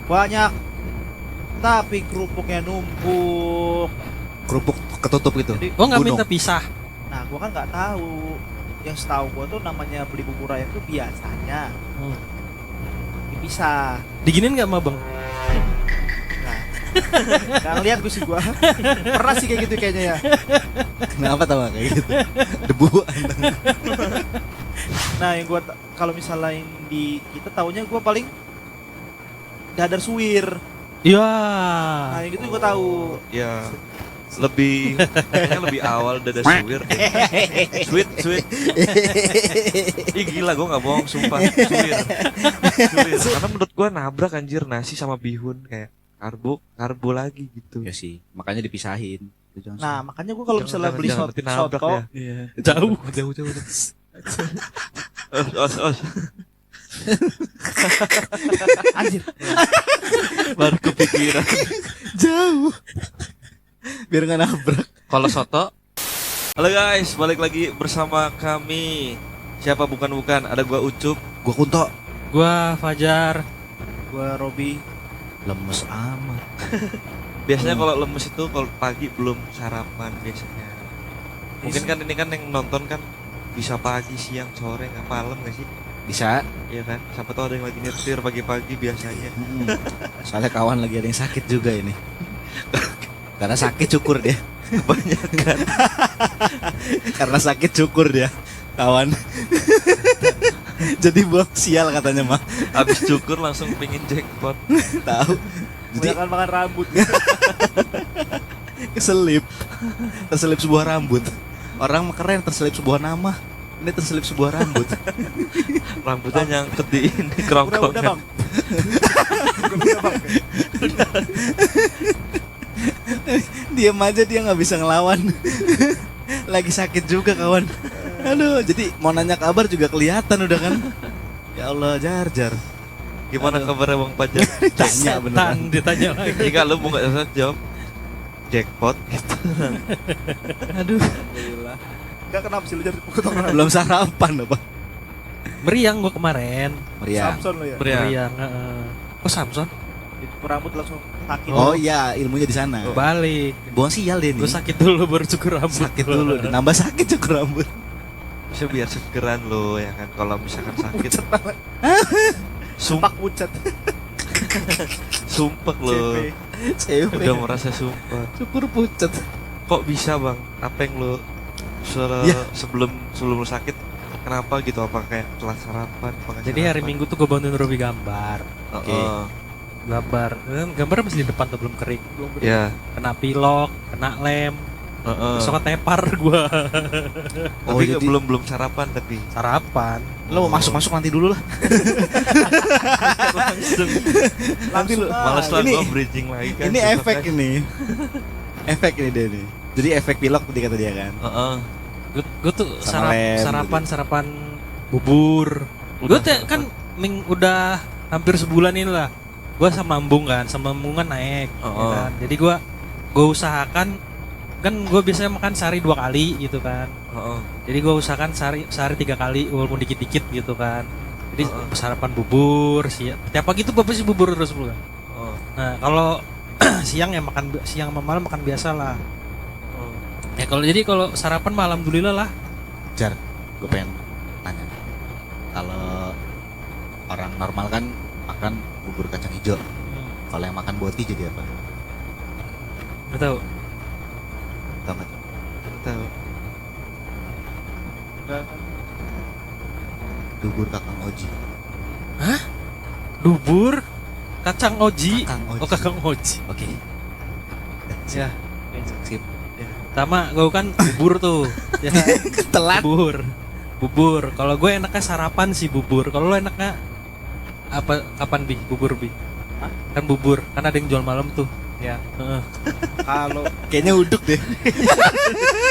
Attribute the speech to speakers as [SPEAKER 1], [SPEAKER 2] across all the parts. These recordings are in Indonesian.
[SPEAKER 1] Banyak. Tapi kerupuknya numpuk.
[SPEAKER 2] Kerupuk ketutup gitu.
[SPEAKER 1] Jadi,
[SPEAKER 3] Oh nggak
[SPEAKER 2] Gunung.
[SPEAKER 3] minta pisah.
[SPEAKER 1] nah gua kan nggak tahu. Yang setahu gua tuh namanya beli bubur ayam tuh biasanya dipisah.
[SPEAKER 3] Diginin nggak mah bang?
[SPEAKER 1] Nah, nggak ngeliat gue sih gua. Pernah sih kayak gitu kayaknya ya.
[SPEAKER 2] Kenapa tahu kayak gitu? Debu.
[SPEAKER 1] Nah yang gua kalau misalnya di kita taunya gua paling dadar suwir.
[SPEAKER 3] Iya.
[SPEAKER 1] Nah yang gitu gua tahu.
[SPEAKER 4] Ya kayaknya lebih awal dada suwir deh. Sweet. Ih gila gue nggak bohong sumpah suwir. Karena menurut gue nabrak anjir nasi sama bihun kayak karbo lagi gitu.
[SPEAKER 2] Ya sih, makanya dipisahin.
[SPEAKER 1] Nah makanya gua kalau misalnya beli
[SPEAKER 4] Jangan berarti nabrak
[SPEAKER 1] soto,
[SPEAKER 4] ya.
[SPEAKER 2] Iya.
[SPEAKER 3] Jauh.
[SPEAKER 4] Os.
[SPEAKER 1] anjir.
[SPEAKER 4] Baru kepikiran.
[SPEAKER 2] Jauh. Biar nggak nabrak.
[SPEAKER 4] Kalau soto. Halo guys, balik lagi bersama kami. Siapa bukan ada gua Ucup.
[SPEAKER 2] Gua Kunto.
[SPEAKER 3] Gua Fajar.
[SPEAKER 1] Gua Robi.
[SPEAKER 2] Lemes amat.
[SPEAKER 4] Biasanya kalau lemes itu kalau pagi belum sarapan biasanya. Mungkin kan ini kan yang nonton kan bisa pagi, siang, sore, nggak malam nggak sih?
[SPEAKER 2] Bisa.
[SPEAKER 4] Iya kan? Siapa tahu ada yang lagi nyetir pagi-pagi biasanya.
[SPEAKER 2] Soalnya kawan lagi ada yang sakit juga ini. Karena sakit cukur dia.
[SPEAKER 4] Kebanyakan.
[SPEAKER 2] Karena sakit cukur dia. Kawan. Jadi buang sial katanya mah.
[SPEAKER 4] Habis cukur langsung pingin jackpot.
[SPEAKER 2] Tahu. Jadi
[SPEAKER 1] Jadi makan rambut.
[SPEAKER 2] keselip. Terselip sebuah rambut. Orang mah keren terselip sebuah nama. Ini terselip sebuah rambut.
[SPEAKER 4] Rambutnya nyangkut di ini
[SPEAKER 1] Udah
[SPEAKER 4] kerongkongan.
[SPEAKER 1] bang. Udah bang.
[SPEAKER 2] Diam aja dia nggak bisa ngelawan. Lagi sakit juga kawan. Aduh, jadi mau nanya kabar juga kelihatan udah kan. Ya Allah, jar.
[SPEAKER 4] Gimana
[SPEAKER 2] Aduh.
[SPEAKER 4] kabarnya Bang Pajar?
[SPEAKER 2] Tanya beneran.
[SPEAKER 3] Ditanya lagi.
[SPEAKER 4] Jika lu mau nggak usah jawab jackpot gitu.
[SPEAKER 2] Aduh,
[SPEAKER 1] Alhamdulillah. Enggak kenapa sih lu jadi potong rambut?
[SPEAKER 2] belum sarapan apa?
[SPEAKER 3] Meriang gua kemarin.
[SPEAKER 2] Meriah.
[SPEAKER 1] Samson lu ya.
[SPEAKER 4] Meriang.
[SPEAKER 3] Meriang. Oh Samson.
[SPEAKER 1] Dicukur rambut langsung sakit.
[SPEAKER 2] Oh iya, ilmunya di sana.
[SPEAKER 3] Balik.
[SPEAKER 2] Buang sial dia
[SPEAKER 3] Gue
[SPEAKER 2] nih.
[SPEAKER 3] sakit dulu baru cukur rambut.
[SPEAKER 2] Sakit dulu, nambah sakit cukur rambut.
[SPEAKER 4] Bisa biar segeran lo ya kan kalau misalkan sakit.
[SPEAKER 1] Pucet banget.
[SPEAKER 4] Sumpah
[SPEAKER 1] Pak pucet.
[SPEAKER 4] sumpah lo.
[SPEAKER 1] CP.
[SPEAKER 2] Cewek.
[SPEAKER 4] Udah merasa sumpah.
[SPEAKER 2] Cukur pucet.
[SPEAKER 4] Kok bisa Bang? Apa yang lo
[SPEAKER 2] Ya.
[SPEAKER 4] sebelum lo sakit kenapa gitu? Apa kayak telat sarapan? Apa nggak
[SPEAKER 3] Jadi hari
[SPEAKER 4] sarapan?
[SPEAKER 3] Minggu tuh gue bantuin Robi gambar.
[SPEAKER 2] Oke.
[SPEAKER 3] Gambar. Gambar masih di depan tuh belum kering.
[SPEAKER 4] Ya.
[SPEAKER 3] Kena pilok, kena lem.
[SPEAKER 4] Heeh.
[SPEAKER 3] Besok tepar gua.
[SPEAKER 2] Oh,
[SPEAKER 4] Tapi
[SPEAKER 2] jadi-
[SPEAKER 4] belum sarapan tapi
[SPEAKER 3] Sarapan.
[SPEAKER 2] Lo mau masuk nanti dulu lah.
[SPEAKER 4] langsung
[SPEAKER 2] Nanti lu.
[SPEAKER 4] malas lah
[SPEAKER 2] ini-
[SPEAKER 4] gua bridging lagi kan.
[SPEAKER 2] Ini
[SPEAKER 4] suka
[SPEAKER 2] efek
[SPEAKER 4] kan.
[SPEAKER 2] ini. Efek ini dia nih. Jadi efek pilok tadi kata dia kan.
[SPEAKER 4] Heeh.
[SPEAKER 3] Gue tuh
[SPEAKER 2] Sama lem,
[SPEAKER 3] sarapan bubur. Gue
[SPEAKER 4] Udah
[SPEAKER 3] kan udah hampir sebulan ini lah. Gue sama lambung kan naik. Ya
[SPEAKER 4] Oh.
[SPEAKER 3] kan? Jadi gue usahakan kan gue biasanya makan sehari 2 kali gitu kan.
[SPEAKER 4] Heeh.
[SPEAKER 3] Jadi gue usahakan sehari 3 kali walaupun dikit-dikit gitu kan. Jadi
[SPEAKER 4] Oh.
[SPEAKER 3] sarapan bubur tiap pagi tuh bapak sih bubur terus dulu kan.
[SPEAKER 4] Oh.
[SPEAKER 3] Nah kalau siang ya makan siang sama malam makan biasa lah.
[SPEAKER 4] Oh.
[SPEAKER 3] Ya kalau sarapan mah alhamdulillah lah.
[SPEAKER 2] Jar, gue pengen nanya. Kalau orang normal kan makan bubur kacang hijau. Kalau yang makan boti jadi apa?
[SPEAKER 3] Gak tahu.
[SPEAKER 2] Tahu nggak?
[SPEAKER 4] Tahu.
[SPEAKER 2] Bubur kakang Oji.
[SPEAKER 3] Dubur kacang oji.
[SPEAKER 2] Kakang Oji.
[SPEAKER 3] Oh kakang oji.
[SPEAKER 2] Oke.
[SPEAKER 3] Ya.
[SPEAKER 2] Sip.
[SPEAKER 3] Pertama gue kan bubur tuh. Ya.
[SPEAKER 2] Telat.
[SPEAKER 3] Bubur. Kalau gue enaknya sarapan sih bubur. Kalau lo enaknya apa? Kapan bubur
[SPEAKER 1] Hah?
[SPEAKER 3] Kan bubur. Kan ada yang jual malam tuh.
[SPEAKER 1] Ya.
[SPEAKER 3] Heeh.
[SPEAKER 1] Kalau
[SPEAKER 2] Kayaknya uduk deh.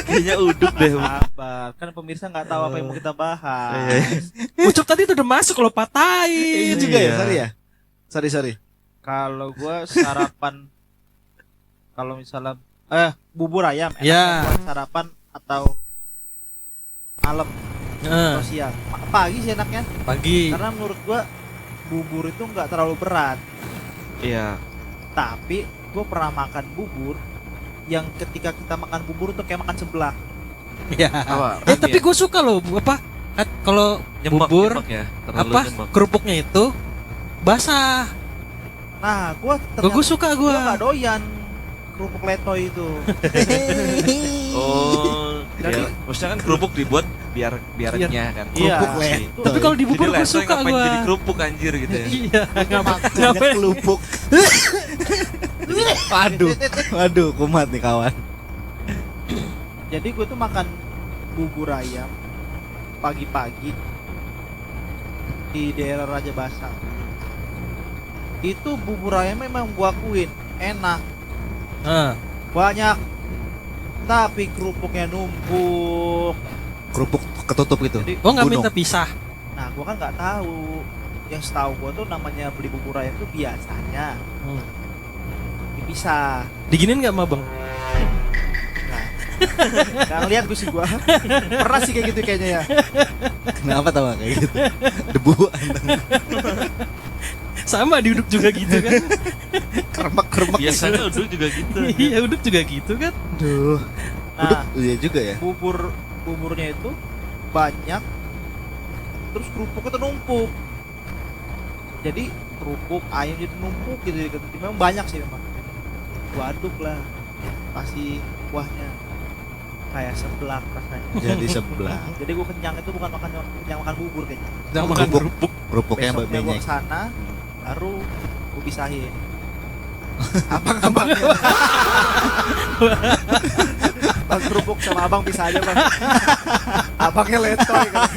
[SPEAKER 4] Kayaknya uduk deh.
[SPEAKER 1] sabar, kan pemirsa nggak tahu apa yang mau kita bahas.
[SPEAKER 3] Ucup tadi tuh udah masuk lo patahin.
[SPEAKER 2] Iya juga ya,
[SPEAKER 4] Iya.
[SPEAKER 2] sorry ya. Sorry.
[SPEAKER 1] Kalau gua sarapan, kalau misalnya bubur ayam, enaknya
[SPEAKER 3] Ya.
[SPEAKER 1] buat sarapan atau malam
[SPEAKER 3] Heeh.
[SPEAKER 1] atau siang. Pagi sih enaknya,
[SPEAKER 3] Pagi.
[SPEAKER 1] karena menurut gua bubur itu nggak terlalu berat.
[SPEAKER 4] Iya.
[SPEAKER 1] Tapi gue pernah makan bubur yang ketika kita makan bubur tuh kayak makan seblak.
[SPEAKER 3] Ya.
[SPEAKER 4] Apa?
[SPEAKER 3] Tapi gue suka loh apa? Kalau bubur
[SPEAKER 4] Nyemek ya, terlalu
[SPEAKER 3] apa
[SPEAKER 4] nyemek.
[SPEAKER 3] kerupuknya itu basah.
[SPEAKER 1] Nah, gue
[SPEAKER 3] Gue suka
[SPEAKER 1] gue
[SPEAKER 3] gue.
[SPEAKER 1] nggak doyan kerupuk letoy itu.
[SPEAKER 4] Oh,
[SPEAKER 1] Jadi-
[SPEAKER 4] ya, maksudnya kan kerupuk dibuat biar renyah kan.
[SPEAKER 1] Iya.
[SPEAKER 2] Kerupuk
[SPEAKER 1] Itu.
[SPEAKER 2] letoy.
[SPEAKER 3] Tapi kalau di bubur
[SPEAKER 4] Jadi
[SPEAKER 3] gue
[SPEAKER 4] letoy
[SPEAKER 3] suka
[SPEAKER 4] ngapain
[SPEAKER 3] gue.
[SPEAKER 4] jadi kerupuk anjir gitu ya.
[SPEAKER 3] Iya.
[SPEAKER 2] Makannya kelupuk. Waduh, kumat nih kawan.
[SPEAKER 1] Jadi gue tuh makan bubur ayam pagi-pagi di daerah Raja Basa. Itu bubur ayam memang gua akuin enak,
[SPEAKER 3] Ah,
[SPEAKER 1] banyak, tapi kerupuknya numpuk.
[SPEAKER 2] Kerupuk ketutup gitu.
[SPEAKER 1] Jadi,
[SPEAKER 3] oh nggak
[SPEAKER 2] Gunung.
[SPEAKER 3] minta pisah.
[SPEAKER 1] nah gua kan nggak tahu. Yang setahu gua tuh namanya beli bubur ayam tuh biasanya dipisah.
[SPEAKER 3] Diginin nggak mah bang?
[SPEAKER 1] Nah, nggak ngeliat gue sih gua. Pernah sih kayak gitu kayaknya ya.
[SPEAKER 2] Kenapa tau gak kayak gitu? Debuan.
[SPEAKER 3] Sama di uduk juga gitu kan?
[SPEAKER 2] Kremek-kremek.
[SPEAKER 4] Biasanya uduk juga gitu.
[SPEAKER 3] Iya uduk juga gitu kan?
[SPEAKER 2] Aduh. Uduk,
[SPEAKER 1] Nah,
[SPEAKER 2] iya juga ya.
[SPEAKER 1] buburnya itu banyak, terus kerupuknya tuh numpuk. Jadi kerupuk ayam jadi numpuk gitu. Memang banyak sih memang. Gua aduk lah, kasih kuahnya kayak seblak rasanya.
[SPEAKER 2] Jadi sebelah.
[SPEAKER 1] Jadi gua kenyang itu bukan kenyang makan bubur kayaknya.
[SPEAKER 3] Jangan makan
[SPEAKER 2] Kerupuk.
[SPEAKER 3] kerupuk.
[SPEAKER 2] Kerupuknya
[SPEAKER 1] Besoknya gua
[SPEAKER 2] banyak.
[SPEAKER 1] kesana, baru gua pisahin. Abang-abangnya. Bang kerupuk sama abang bisa aja bang. Abangnya letoy kan.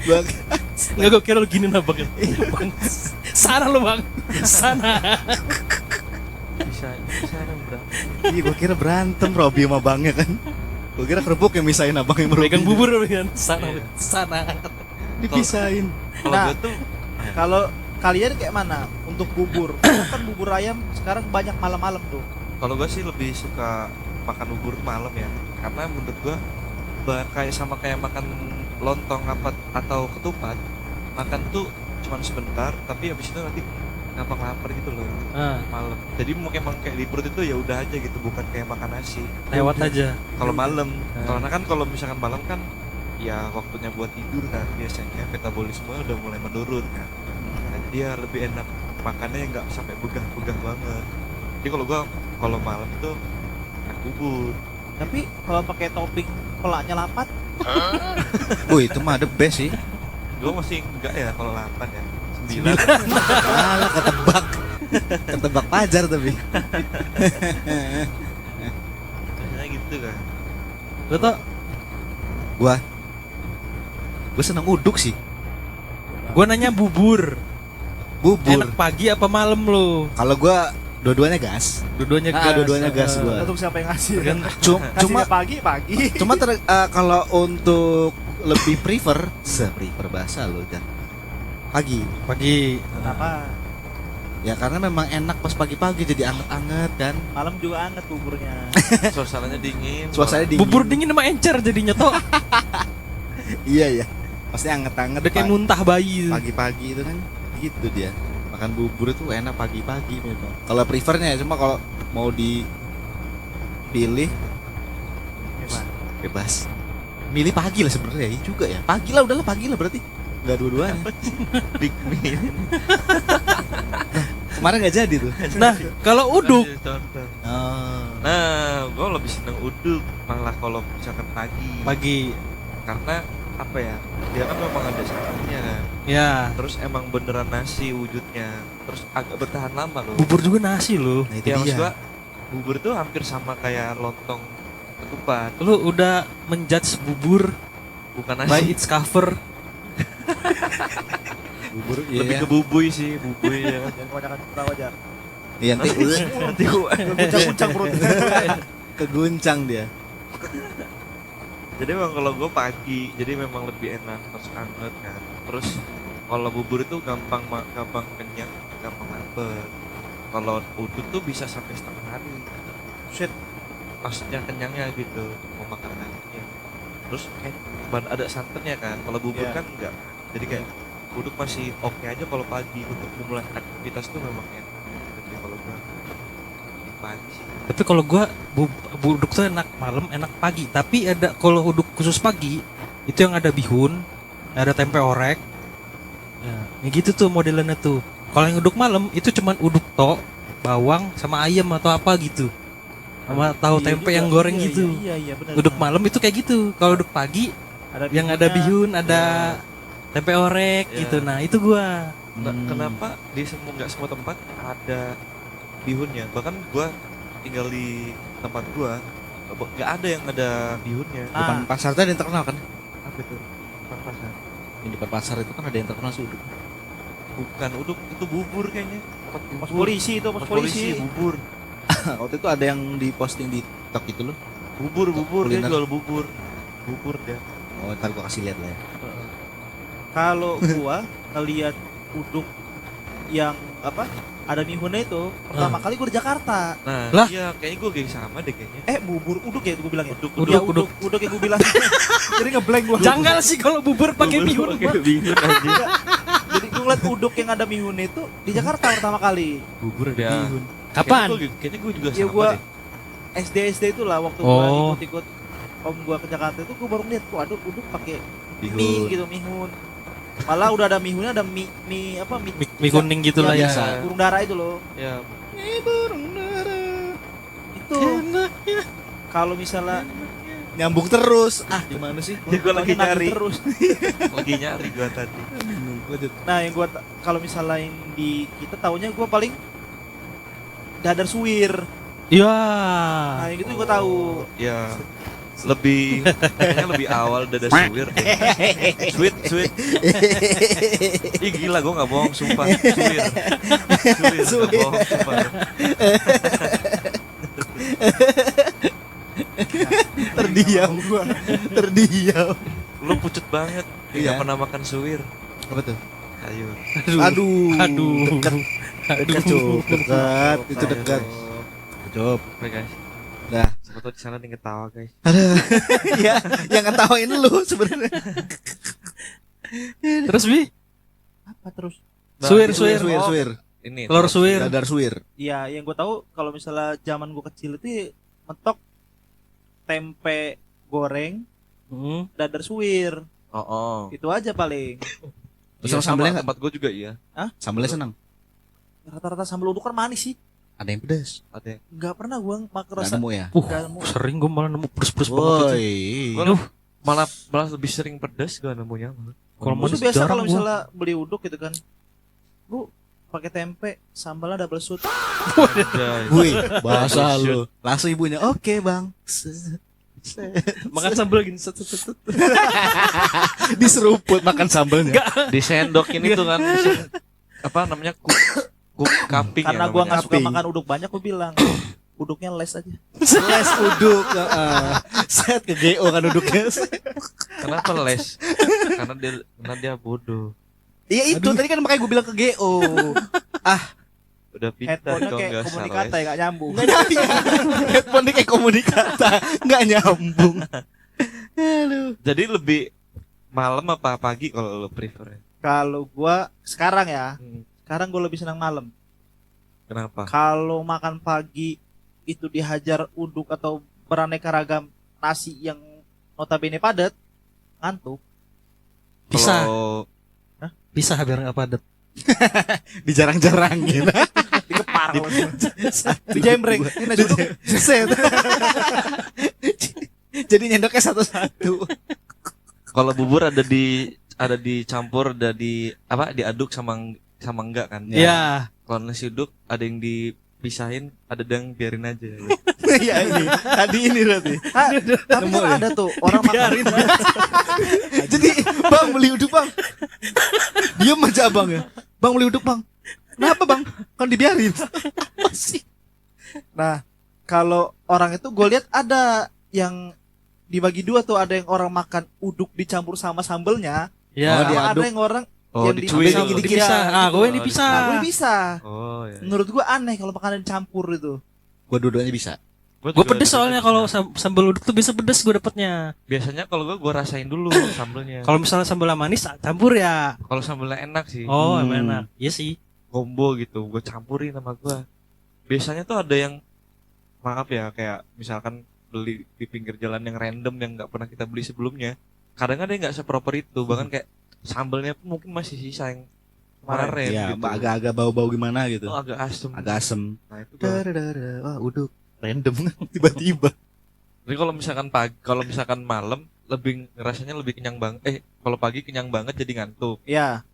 [SPEAKER 2] Bang,
[SPEAKER 3] Nggak gue kira lu gini nah bang. Bang, sana lu bang, sana.
[SPEAKER 4] Bisa bro.
[SPEAKER 2] iya gua kira berantem Robi sama bangnya kan. Gua kira kerupuk yang misahin abang yang
[SPEAKER 3] Pegang
[SPEAKER 2] Robi.
[SPEAKER 3] bubur kan, sana, sana.
[SPEAKER 2] Dipisahin.
[SPEAKER 4] Kalau
[SPEAKER 1] Nah.
[SPEAKER 4] gue tuh
[SPEAKER 1] Kalau kalian kayak mana untuk bubur? Kan bubur ayam sekarang banyak malam-malam tuh.
[SPEAKER 4] kalau gue sih lebih suka makan bubur malam ya. Karena menurut gue kayak sama kayak makan lontong apa atau ketupat. Makan tuh cuma sebentar, tapi habis itu nanti gampang lapar gitu loh
[SPEAKER 3] Ah,
[SPEAKER 4] malam. Jadi emang kayak di perut itu ya udah aja gitu, bukan kayak makan nasi.
[SPEAKER 3] lewat aja.
[SPEAKER 4] Kalau malam,
[SPEAKER 3] Hmm.
[SPEAKER 4] karena kan kalau misalkan malam kan ya waktunya buat tidur kan, biasanya metabolisme udah mulai menurun kan. Nah, jadi ya lebih enak makannya nggak sampai begah-begah banget. Jadi kalau malam itu makan bubur.
[SPEAKER 1] Tapi kalau pakai topping kolaknya lapat,
[SPEAKER 2] Itu mah the best sih.
[SPEAKER 4] Gue masih enggak ya kalau 8 ya. 9.
[SPEAKER 2] Malah ketebak. Ketebak pajar tapi.
[SPEAKER 4] Kayaknya gitu kan.
[SPEAKER 3] Lo tau,
[SPEAKER 2] Gua seneng uduk sih.
[SPEAKER 3] gue nanya bubur.
[SPEAKER 2] Bubur.
[SPEAKER 3] Enak pagi apa malam lo?
[SPEAKER 2] Kalau gua dua-duanya gas.
[SPEAKER 3] Dua-duanya gas.
[SPEAKER 2] Dua-duanya gas gua.
[SPEAKER 1] untuk siapa yang ngasih?
[SPEAKER 2] Cuma
[SPEAKER 1] Ngasihnya pagi.
[SPEAKER 2] kalau untuk lebih prefer bahasa lo kan. Pagi.
[SPEAKER 3] Pagi.
[SPEAKER 1] Kenapa?
[SPEAKER 2] Ya karena memang enak pas pagi-pagi jadi anget-anget kan.
[SPEAKER 1] Malam juga anget buburnya.
[SPEAKER 4] Suasananya dingin.
[SPEAKER 2] Suasananya dingin.
[SPEAKER 3] Bubur dingin sama encer jadinya toh.
[SPEAKER 2] Iya ya. Pasti anget-anget.
[SPEAKER 3] Udah kayak muntah bayi.
[SPEAKER 2] Pagi-pagi itu kan gitu dia. Makan bubur itu enak pagi-pagi memang. Kalau prefernya ya, cuma kalau mau dipilih bebas. Milih pagi lah sebenarnya ya juga ya. Pagi lah udahlah pagi lah berarti. Enggak dua-duanya.
[SPEAKER 4] Dingin.
[SPEAKER 2] Kemarin nggak jadi tuh.
[SPEAKER 3] Nah, kalau uduk,
[SPEAKER 2] Oh.
[SPEAKER 4] Nah, gue lebih seneng uduk malah kalau misalkan pagi.
[SPEAKER 3] pagi.
[SPEAKER 4] Karena apa ya? Dia kan memang ada santannya kan.
[SPEAKER 3] Ya,
[SPEAKER 4] Terus emang beneran nasi wujudnya. Terus agak bertahan lama loh.
[SPEAKER 3] bubur juga nasi lo.
[SPEAKER 2] Nah, itu
[SPEAKER 4] Ya maksud
[SPEAKER 2] dia.
[SPEAKER 4] gua bubur tuh hampir sama kayak lontong ketupat,
[SPEAKER 3] Lu udah menjudge bubur
[SPEAKER 4] bukan
[SPEAKER 3] by
[SPEAKER 4] nasi.
[SPEAKER 3] its cover.
[SPEAKER 2] Bubur
[SPEAKER 4] Lebih ke bubuy sih, bubuy ya kan.
[SPEAKER 1] Jangan kebanyakan kurang wajar.
[SPEAKER 2] Iya nanti
[SPEAKER 4] Nanti gua
[SPEAKER 1] Guncang-guncang perut.
[SPEAKER 2] keguncang dia.
[SPEAKER 4] Jadi memang kalau gue pagi, jadi memang lebih enak terus anget kan. Terus kalau bubur itu gampang kenyang, gampang lapar. Kalau uduk tuh bisa sampai setengah hari.
[SPEAKER 1] Shit.
[SPEAKER 4] Maksudnya kenyangnya gitu, mau makan nasinya. Terus kayak ada santannya kan. Kalau bubur
[SPEAKER 1] Iya.
[SPEAKER 4] kan enggak. Jadi kayak uduk masih oke aja kalau pagi untuk memulai aktivitas tuh memang enak. Tapi kalau gua di pagi sih.
[SPEAKER 3] Tapi kalau gua uduk tuh enak malam, enak pagi. Tapi ada kalau uduk khusus pagi itu yang ada bihun, ada tempe orek. Ya, ya gitu tuh modelannya tuh. Kalau yang uduk malam itu cuman uduk tok, bawang sama ayam atau apa gitu. Sama tahu
[SPEAKER 1] Iya
[SPEAKER 3] tempe
[SPEAKER 1] juga,
[SPEAKER 3] yang goreng
[SPEAKER 1] iya,
[SPEAKER 3] gitu.
[SPEAKER 1] Iya benar.
[SPEAKER 3] Uduk malam itu kayak gitu. Kalau uduk pagi yang ada bihun, ada tempe orek
[SPEAKER 4] Ya.
[SPEAKER 3] gitu. Nah, itu gua.
[SPEAKER 4] Nah, kenapa di nggak semua tempat ada bihunnya? Bahkan gua tinggal di tempat gua nggak ada yang ada bihunnya.
[SPEAKER 2] Depan pasar tuh ada yang terkenal kan?
[SPEAKER 4] Apa itu? Pasar.
[SPEAKER 2] Di depan pasar itu kan ada yang terkenal sih uduk.
[SPEAKER 4] Bukan uduk, itu bubur kayaknya.
[SPEAKER 1] Pos polisi itu, pos polisi.
[SPEAKER 4] Bubur.
[SPEAKER 2] Waktu itu ada yang diposting di TikTok gitu loh.
[SPEAKER 4] Bubur dia
[SPEAKER 2] Kuliner.
[SPEAKER 4] jual bubur. Bubur dia.
[SPEAKER 2] Oh, ntar gua kasih lihat lah ya.
[SPEAKER 1] Kalau gua ngelihat uduk yang apa? Ada mihunnya itu pertama kali gua di Jakarta.
[SPEAKER 4] Nah,
[SPEAKER 3] Lah?
[SPEAKER 4] iya kayaknya gua kayak sama deh kayaknya.
[SPEAKER 1] Bubur uduk ya gua bilang ya.
[SPEAKER 4] Uduk,
[SPEAKER 1] Ya, uduk yang gua bilang. Jadi ngeblank gua.
[SPEAKER 3] Janggal sih kalau bubur pakai bihun.
[SPEAKER 4] Pakai bihun aja.
[SPEAKER 1] Jadi gua ngeliat uduk yang ada mihunnya itu di Jakarta pertama kali.
[SPEAKER 3] Bubur
[SPEAKER 4] Ya.
[SPEAKER 3] bihun. Kapan?
[SPEAKER 4] Kayaknya gua juga
[SPEAKER 1] Ya
[SPEAKER 4] sama
[SPEAKER 1] gua
[SPEAKER 4] deh.
[SPEAKER 1] SD itu lah waktu gua
[SPEAKER 3] Oh.
[SPEAKER 1] ikut om gua ke Jakarta itu gua baru lihat tuh ada uduk pakai mie gitu, mihun. Malah udah ada mihunnya, ada mie apa mie,
[SPEAKER 3] Mie kuning gitu lah ya.
[SPEAKER 1] biasa, burung dara itu loh.
[SPEAKER 4] Ya,
[SPEAKER 1] Itu kalau misalnya
[SPEAKER 2] Nyambung terus. Ah, gimana sih?
[SPEAKER 4] ya gua lagi
[SPEAKER 1] pokoknya nagih
[SPEAKER 4] nyari.
[SPEAKER 1] terus.
[SPEAKER 4] Lagi nyari gua tadi.
[SPEAKER 1] Nah, yang gua kalau misalnya yang di kita taunya gua paling dadar suwir.
[SPEAKER 3] Iya.
[SPEAKER 1] Nah, yang gitu gua tahu.
[SPEAKER 4] Ya, kayaknya lebih awal dada suwir deh. Sweet. Ih gila gue nggak bohong sumpah. Suwir nggak bohong sumpah.
[SPEAKER 2] Terdiam gua. Terdiam.
[SPEAKER 4] Lu pucet banget.
[SPEAKER 2] Iya.
[SPEAKER 4] Nggak pernah makan suwir.
[SPEAKER 2] Apa tuh?
[SPEAKER 4] Sayur.
[SPEAKER 2] Aduh.
[SPEAKER 3] Aduh.
[SPEAKER 2] Dekat. Dekat, Cuk. Dekat. Itu dekat. Cuk.
[SPEAKER 4] Oke guys.
[SPEAKER 2] Dah.
[SPEAKER 4] Siapa tau di sana nih ketawa guys.
[SPEAKER 2] Ya, yang ngetawain lu sebenarnya.
[SPEAKER 3] Terus Bi?
[SPEAKER 1] Apa terus?
[SPEAKER 4] Nah,
[SPEAKER 3] Suwir,
[SPEAKER 4] itu
[SPEAKER 3] suwir.
[SPEAKER 2] Suwir,
[SPEAKER 4] oh,
[SPEAKER 2] suwir.
[SPEAKER 4] Ini
[SPEAKER 3] Telur suwir.
[SPEAKER 2] Dadar suwir.
[SPEAKER 1] Iya, yang gua tahu kalau misalnya zaman gua kecil itu mentok tempe goreng,
[SPEAKER 3] Hmm.
[SPEAKER 1] dadar suwir.
[SPEAKER 4] Oh.
[SPEAKER 1] Itu aja paling.
[SPEAKER 2] Terus
[SPEAKER 4] Iya,
[SPEAKER 2] sama sambelnya
[SPEAKER 4] sama,
[SPEAKER 2] nggak?
[SPEAKER 4] tempat gue juga iya.
[SPEAKER 2] Sambelnya senang.
[SPEAKER 1] Rata-rata sambal uduk kan manis sih.
[SPEAKER 2] Ada yang pedas.
[SPEAKER 4] Ada.
[SPEAKER 1] Nggak pernah gua makan
[SPEAKER 2] Nggak
[SPEAKER 1] rasa.
[SPEAKER 2] nemu ya?
[SPEAKER 1] Nggak nemu.
[SPEAKER 3] Sering gue malah nemu pedes-pedes banget itu.
[SPEAKER 2] Woi.
[SPEAKER 4] Gua malah lebih sering pedas gue nemunya.
[SPEAKER 3] Kalau
[SPEAKER 1] Gua tuh
[SPEAKER 3] manis
[SPEAKER 1] biasa
[SPEAKER 3] jarang
[SPEAKER 1] kalau
[SPEAKER 3] gua.
[SPEAKER 1] misalnya beli uduk gitu kan. Bu, pakai tempe, sambalnya double shoot.
[SPEAKER 4] Anjay.
[SPEAKER 2] Wih, bahasa lu. Langsung ibunya, "Oke, Bang."
[SPEAKER 3] Makan sambal gini set set set.
[SPEAKER 2] Diseruput makan sambelnya.
[SPEAKER 4] Disendokin itu kan apa namanya cook cupping
[SPEAKER 1] Karena
[SPEAKER 4] ya
[SPEAKER 1] gua
[SPEAKER 4] namanya.
[SPEAKER 1] nggak suka
[SPEAKER 2] Cupping.
[SPEAKER 1] makan uduk banyak, gua bilang uduknya les aja.
[SPEAKER 2] Les uduk. Set ke GO kan uduknya.
[SPEAKER 4] Kenapa les? Karena dia bodoh.
[SPEAKER 2] Iya itu tadi kan makanya gue bilang ke GO.
[SPEAKER 4] Udah pintar
[SPEAKER 1] Headphone-nya
[SPEAKER 4] kalau
[SPEAKER 1] kayak
[SPEAKER 4] nggak
[SPEAKER 1] komunikata
[SPEAKER 4] salah.
[SPEAKER 1] ya, nggak nyambung.
[SPEAKER 2] Headphone kayak komunikata, nggak nyambung. Aduh.
[SPEAKER 4] Jadi lebih malam apa pagi kalau lo prefer?
[SPEAKER 1] Kalau gua sekarang ya,
[SPEAKER 4] Hmm.
[SPEAKER 1] sekarang gua lebih senang malam.
[SPEAKER 4] Kenapa?
[SPEAKER 1] Kalau makan pagi itu dihajar uduk atau beraneka ragam nasi yang notabene padat, ngantuk.
[SPEAKER 3] Bisa.
[SPEAKER 4] Kalau
[SPEAKER 3] Bisa biar nggak padat.
[SPEAKER 2] Dijarang-jarangin.
[SPEAKER 1] Dikepar dijembreng. Ini nasi uduk.
[SPEAKER 2] Set. Jadi nyendoknya satu-satu.
[SPEAKER 4] kalau bubur ada dicampur, ada diaduk sama enggak kan?
[SPEAKER 3] Iya.
[SPEAKER 4] Kalau nasi uduk ada yang dipisahin, ada yang biarin aja.
[SPEAKER 2] Iya ini. Tadi ini berarti.
[SPEAKER 1] Tapi
[SPEAKER 2] Nemu
[SPEAKER 1] kan
[SPEAKER 2] ya?
[SPEAKER 1] ada tuh orang makan.
[SPEAKER 2] Jadi, "Bang, beli uduk, Bang." Diam aja abang ya. "Bang, beli uduk, Bang." "Kenapa, Bang?" "Kan dibiarin." Masih.
[SPEAKER 1] Nah, kalau orang itu gue lihat ada yang dibagi dua tuh, ada yang orang makan uduk dicampur sama sambelnya,
[SPEAKER 3] Iya.
[SPEAKER 2] Oh,
[SPEAKER 1] sama
[SPEAKER 2] diaduk.
[SPEAKER 1] ada yang orang
[SPEAKER 4] Oh,
[SPEAKER 1] yang
[SPEAKER 4] dicuil.
[SPEAKER 1] diambil
[SPEAKER 2] dikit-dikit.
[SPEAKER 3] Dipisah. Ah, gue yang
[SPEAKER 4] Oh,
[SPEAKER 3] dipisah.
[SPEAKER 1] Nah, gue bisa.
[SPEAKER 4] Oh ya.
[SPEAKER 1] Menurut gue aneh kalau makanan campur itu.
[SPEAKER 2] Gua dua-duanya bisa.
[SPEAKER 3] Gue pedes soalnya kalau sambal uduk tuh biasa pedes gue dapetnya.
[SPEAKER 4] biasanya kalau gue rasain dulu sambelnya.
[SPEAKER 3] Kalau misalnya sambal manis campur ya.
[SPEAKER 4] Kalau sambelnya enak sih,
[SPEAKER 3] Oh, emang enak. Iya sih.
[SPEAKER 4] combo gitu, gue campurin sama gue. Biasanya tuh ada yang, maaf ya, kayak misalkan beli di pinggir jalan yang random yang nggak pernah kita beli sebelumnya. Kadang ada yang nggak seproper itu, bahkan kayak sambelnya pun mungkin masih sisa yang kemarin
[SPEAKER 2] Ya,
[SPEAKER 4] gitu.
[SPEAKER 2] agak-agak bau-bau gimana gitu.
[SPEAKER 4] Oh, agak asem.
[SPEAKER 2] Agak asem.
[SPEAKER 4] Nah itu gua.
[SPEAKER 2] Wah, uduk. Random tiba-tiba.
[SPEAKER 4] Jadi kalau misalkan malam lebih rasanya lebih kenyang banget. Kalau pagi kenyang banget jadi ngantuk.
[SPEAKER 1] Ya,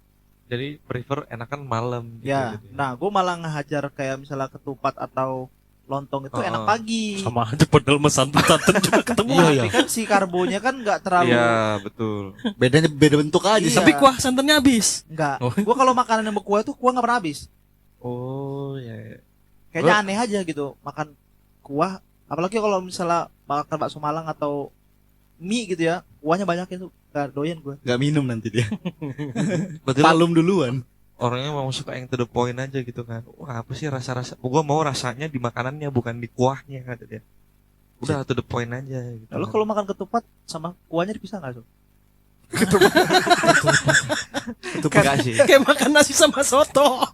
[SPEAKER 4] Jadi prefer enakan malam. Gitu,
[SPEAKER 1] ya.
[SPEAKER 4] gitu.
[SPEAKER 1] Nah, gue malah ngehajar kayak misalnya ketupat atau lontong itu
[SPEAKER 4] Oh.
[SPEAKER 1] enak pagi.
[SPEAKER 3] Sama aja padahal mah santan juga ketemu.
[SPEAKER 1] Tapi kan si karbonya kan nggak terlalu.
[SPEAKER 4] Iya betul.
[SPEAKER 2] Beda bentuk aja.
[SPEAKER 1] Iya.
[SPEAKER 3] Tapi kuah santannya habis.
[SPEAKER 1] Nggak.
[SPEAKER 3] Oh.
[SPEAKER 1] Gue kalau makanan yang berkuah tuh kuah nggak pernah habis.
[SPEAKER 4] Oh ya.
[SPEAKER 1] Kayaknya aneh aja gitu makan kuah. Apalagi kalau misalnya makan bakso Malang atau mie gitu ya, kuahnya banyak itu. Gak doyan gue.
[SPEAKER 2] Gak minum nanti dia.
[SPEAKER 4] Berarti
[SPEAKER 2] Palum duluan.
[SPEAKER 4] orangnya mau suka yang to the point aja gitu kan. Wah apa sih rasa-rasa? Gua mau rasanya di makanannya bukan di kuahnya kata dia. Udah to the point aja. Gitu.
[SPEAKER 1] Lalu kalau makan ketupat sama kuahnya dipisah nggak tuh?
[SPEAKER 4] enggak sih.
[SPEAKER 3] Kayak makan nasi sama soto.